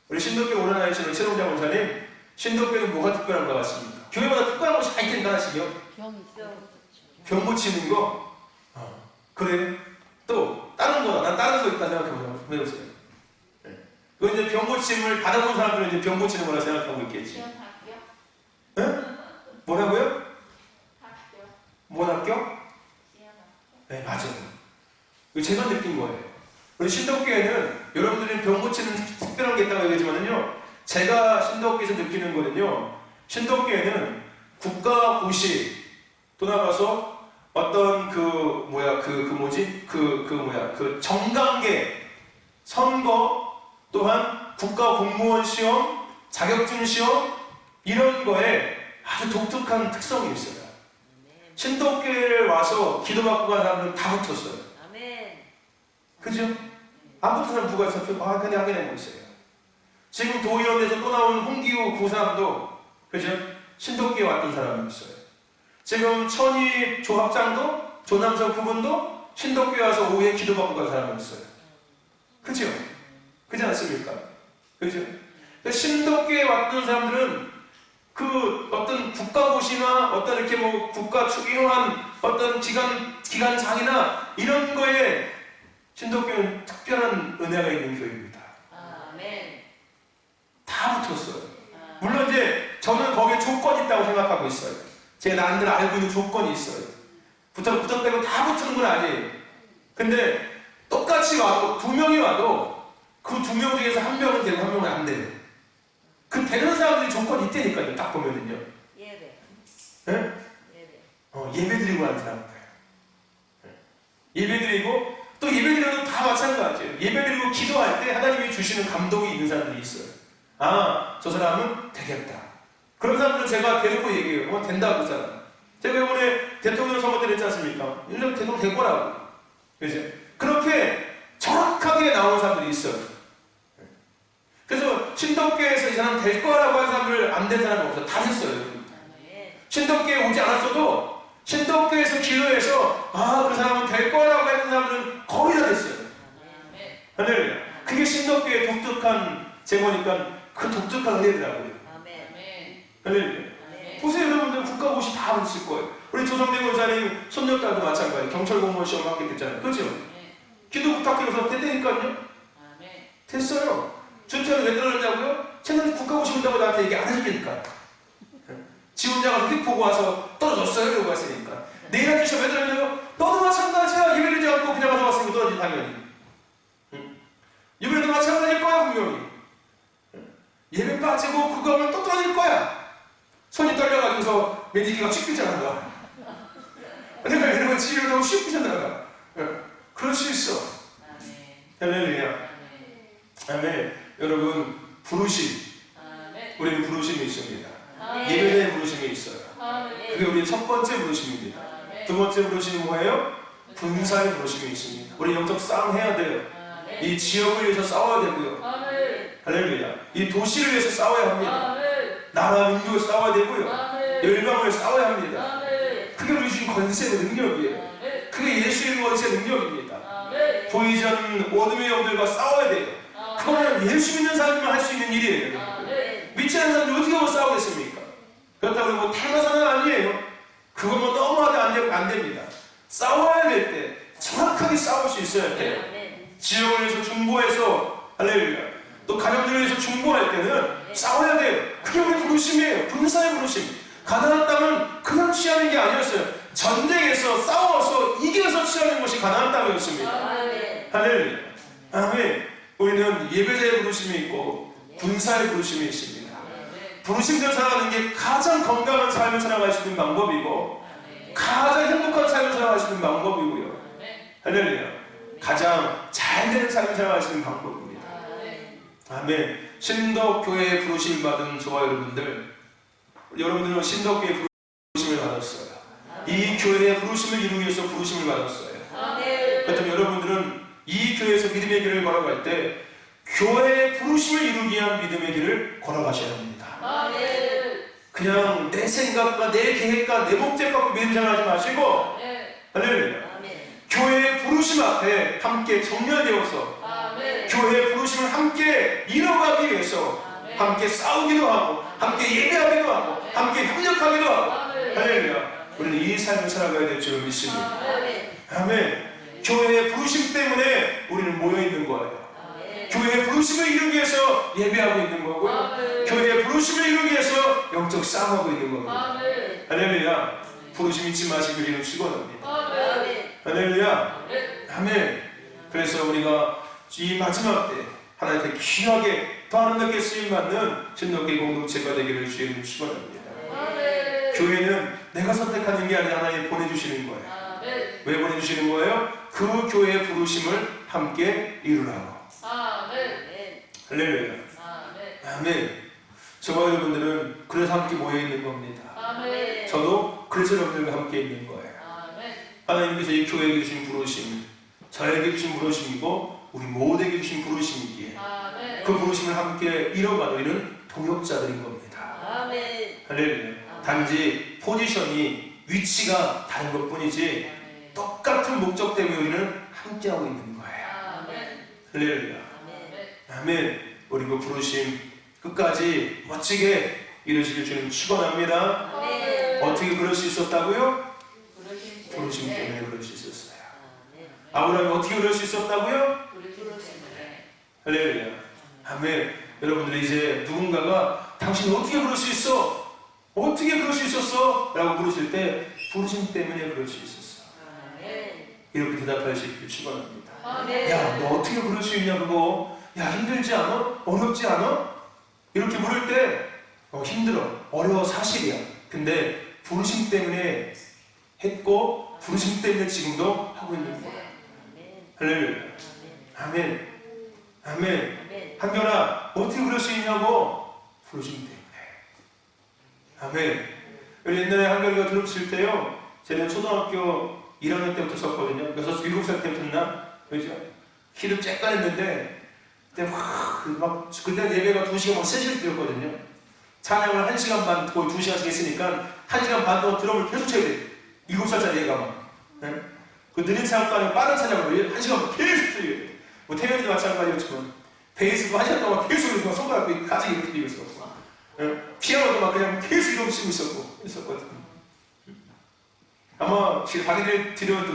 우리 신덕교 오래 다니시는 최동자 원사님, 신덕교는 뭐가 특별한 것 같습니까? 교회마다 특별한 것이 하여튼 하나씩이요? 병 고치는 거? 그래. 또 다른 거, 난 다른 거 있다 생각해보자. 해보세요. 그거 이제 병 고침을 받아본 사람들은 이제 병 고치는 거라 생각하고 있겠지. 네? 뭐라고요? 뭔 학교? 네, 맞아요. 이거 제가 느낀 거예요. 우리 신덕교회는 여러분들이 병 고치는 특별한 게 있다고 얘기하지만요, 제가 신덕교에서 느끼는 거는요, 신덕교회는 국가고시 또 나가서 어떤 정관계 선거 또한 국가공무원 시험, 자격증 시험 이런 거에 아주 독특한 특성이 있어요. 신덕교회를 와서 기도받고 간 사람들은 다 붙었어요. 그죠? 안 붙은 사람 누가 있어요? 그냥 확인해보고 있어요. 지금 도의원에서 또 나온 홍기우 그 사람도 그죠? 신덕교회 왔던 사람이었어요. 지금 천희 조합장도 조남성 그분도 신덕교회 와서 오후에 기도받고 간 사람이었어요. 그죠? 그렇지 않습니까? 그죠? 신덕교회에 왔던 사람들은 그 어떤 국가고시나 어떤 이렇게 뭐 국가 중요한 어떤 기관장이나 이런 거에 신덕교회는 특별한 은혜가 있는 교회입니다. 다 붙었어요. 물론 이제 저는 거기에 조건이 있다고 생각하고 있어요. 제가 남들 알고 있는 조건이 있어요. 붙었다고 다 붙는 건 아니에요. 근데 똑같이 와도 두 명이 와도 그 두 명 중에서 한 명은 되고 한 명은 안 돼요. 그 되는 사람들이 조건이 있다니까요. 딱 보면은요. 예배. 네? 예배 드리고 하는 사람들. 예배 드리고 또 예배 드려도 다 마찬가지예요. 예배 드리고 기도할 때 하나님이 주시는 감동이 있는 사람들이 있어요. 아, 저 사람은 되겠다. 그런 사람들은 제가 대놓고 얘기해요. 된다고 그 사람. 제가 이번에 대통령 선거 때 했지 않습니까? 1년 대통령 될 거라고. 그죠? 그렇게 정확하게 나오는 사람들이 있어요. 그래서 신덕교회에서 이 사람 될 거라고 한 사람들 안 된 사람이 없어요. 다 됐어요. 신덕교회 오지 않았어도 신덕교회에서 기도해서 그 사람은 될 거라고 했던 사람들은 거의 다 됐어요. 할렐루야. 그게 신덕교회의 독특한 제보니까 그 독특한 은혜더라고요. 할렐루야. 보세요, 여러분들 국가고시 다 붙을 거예요. 우리 조성대 권사님 손녀딸도 마찬가지. 경찰 공무원 시험 합격 됐잖아요. 그렇죠? 기도 부탁해서 됐다니까요. 됐어요. 준태는 왜 떨어졌냐고요? 쟤는 국가고시 온다고 나한테 얘기 안 해주니까. 지 혼자 가서 휙 보고 와서 떨어졌어요. 이러고 왔으니까. 내일한테 시험 왜 떨어졌냐고? 너도 마찬가지야. 예배드리지 않고 그냥 와서 왔으니까 떨어지지 당연히. 이번에도 마찬가지일 거야 분명히. 예배 빠지고 그거 하면 또 떨어질 거야. 손이 떨려가지고서 매니기가 휙 삐져나가. 내가 이런 거 치료도 휙 삐져나가. 그럴 수 있어. 할렐루야. 아멘. 여러분, 부르심. 우리는 부르심이 있습니다. 예배의 부르심이 있어요. 그게 우리의 첫 번째 부르심입니다. 두 번째 부르심이 뭐예요? 분사의 부르심이 있습니다. 우리 영적 싸움 해야 돼요. 이 지역을 위해서 싸워야 되고요. 할렐루야. 이 도시를 위해서 싸워야 합니다. 나라 민족을 싸워야 되고요. 열방을 싸워야 합니다. 그게 우리 주신 권세의 능력이에요. 그게 예수의 권세의 능력입니다. 보이지 않는 어둠의 영들과 싸워야 돼요. 그거는 예수 믿는 사람만 할 수 있는 일이에요. 믿지 않는 사람들 어떻게 하고 싸우겠습니까? 그렇다고 뭐 탈마사는 아니에요. 그것만 너무 하면 안 됩니다. 싸워야 될 때 정확하게 싸울 수 있어야 돼요. 지역을 위해서 중보해서 할렐루야. 또 가정들을 위해서 중보할 때는 싸워야 돼요. 그게 우리 부르심이에요. 군사의 부르심. 가나안 땅은 그냥 취하는 게 아니었어요. 전쟁에서 싸워서 이겨서 취하는 것이 가나안 땅이었습니다. 할렐루야. 아멘. 우리는 예배자의 부르심이 있고 군사의 부르심이 있습니다. 부르심대로 살아가는 게 가장 건강한 삶을 살아갈 수 있는 방법이고 가장 행복한 삶을 살아갈 수 있는 방법이고요. 할렐루야. 가장 잘 되는 삶을 살아갈 수 있는 방법입니다. 아멘. 신덕교회의 부르심을 받은 저와 여러분들은 신덕교회의 부르심을 받았어요. 이 교회의 부르심을 이루기 위해서 부르심을 받았어요. 그렇다면 여러분들은 이 교회에서 믿음의 길을 걸어갈 때 교회의 부르심을 이루기 위한 믿음의 길을 걸어가셔야 합니다. 그냥 내 생각과 내 계획과 내 목적 갖고 믿음 생활하지 마시고 할렐루야. 교회의 부르심 앞에 함께 정렬되어서 교회의 부르심을 함께 이뤄가기 위해서 함께 싸우기도 하고 함께 예배하기도 하고 함께 협력하기도 하고 할렐루야. 우리는 이 삶을 살아가야 될 줄 믿습니다. 아멘. 교회의 부르심 때문에 우리는 모여있는 거예요. 교회의 부르심을 이루기 위해서 예배하고 있는 거고요. 교회의 부르심을 이루기 위해서 영적 싸움하고 있는 겁니다. 할렐루야. 부르심 잊지 마시길 이름 축원합니다. 할렐루야. 아멘. 그래서 우리가 이 마지막 때 하나님께 귀하게 더 아름답게 쓰임받는 신덕교회 공동체가 되기를 주의 이름 축원합니다. 교회는 내가 선택하는 게 아니라 하나님 보내주시는 거예요. 왜 보내주시는 거예요? 그 교회의 부르심을 함께 이루라고. 할렐루야. 아멘. 저와 여러분들은 그래서 함께 모여있는 겁니다. 저도 그래서 여러분들과 함께 있는 거예요. 하나님께서 이 교회에게 주신 부르심, 저에게 주신 부르심이고 우리 모두에게 주신 부르심이기에 그 부르심을 함께 이뤄가는 우리는 동역자들인 겁니다. 할렐루야. 단지 포지션이 위치가 다른 것 뿐이지 똑같은 목적 때문에 우리는 함께하고 있는 거예요. 할렐루야. 아멘. 우리 그 부르심 끝까지 멋지게 이루시길 주님 축원합니다. 어떻게 그럴 수 있었다고요? 부르심 때문에 그럴 수 있었어요. 아브라함이 어떻게 그럴 수 있었다고요? 할렐루야. 아멘. 여러분들 이제 누군가가 당신이 어떻게 그럴 수 있어? 어떻게 그럴 수 있었어? 라고 물으실 때 부르심 때문에 그럴 수 있었어. 이렇게 대답할 수 있길 축원합니다. 야, 너 어떻게 그럴 수 있냐 그거? 야, 힘들지 않아? 어렵지 않아? 이렇게 물을 때 힘들어, 어려워, 사실이야. 근데 부르심 때문에 했고 부르심 때문에 지금도 하고 있는 거야. 할렐루야. 아멘. 아멘. 한결아, 어떻게 그럴 수 있냐고? 부르심 때문에. 아멘. 옛날에 한결이가 들었을 때요, 제가 초등학교 1학년 때부터 썼거든요. 7살 때부터나, 그죠? 키를 쬐깐했는데, 그때 그때 예배가 2시간 막 3시간 뛰었거든요. 찬양을 1시간 반, 거의 2시간씩 했으니까, 1시간 반 동안 드럼을 계속 쳐야 돼. 7살짜리 얘가 막. 네? 그 느린 찬양도 아니고 빠른 찬양을 1시간 계속 쳐야 돼. 뭐, 태연이도 마찬가지였지만, 베이스도 1시간 동안 계속 이렇게 손가락 가지고 이렇게 뛰고 있었고, 피아노도 막 그냥 계속 이러고 치고 있었거든. 아마 지금 자기들 들여도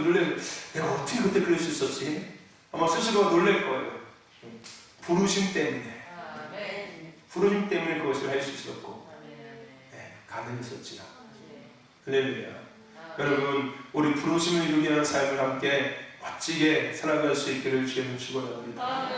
내가 어떻게 그때 그럴 수 있었지? 아마 스스로가 놀랄 거예요. 부르심 때문에. 부르심 때문에 그것을 할 수 있었고, 가능했었지요. 할렐루야. 여러분, 우리 부르심을 이루기 위한 삶을 함께 멋지게 살아갈 수 있기를 주님을 축원합니다.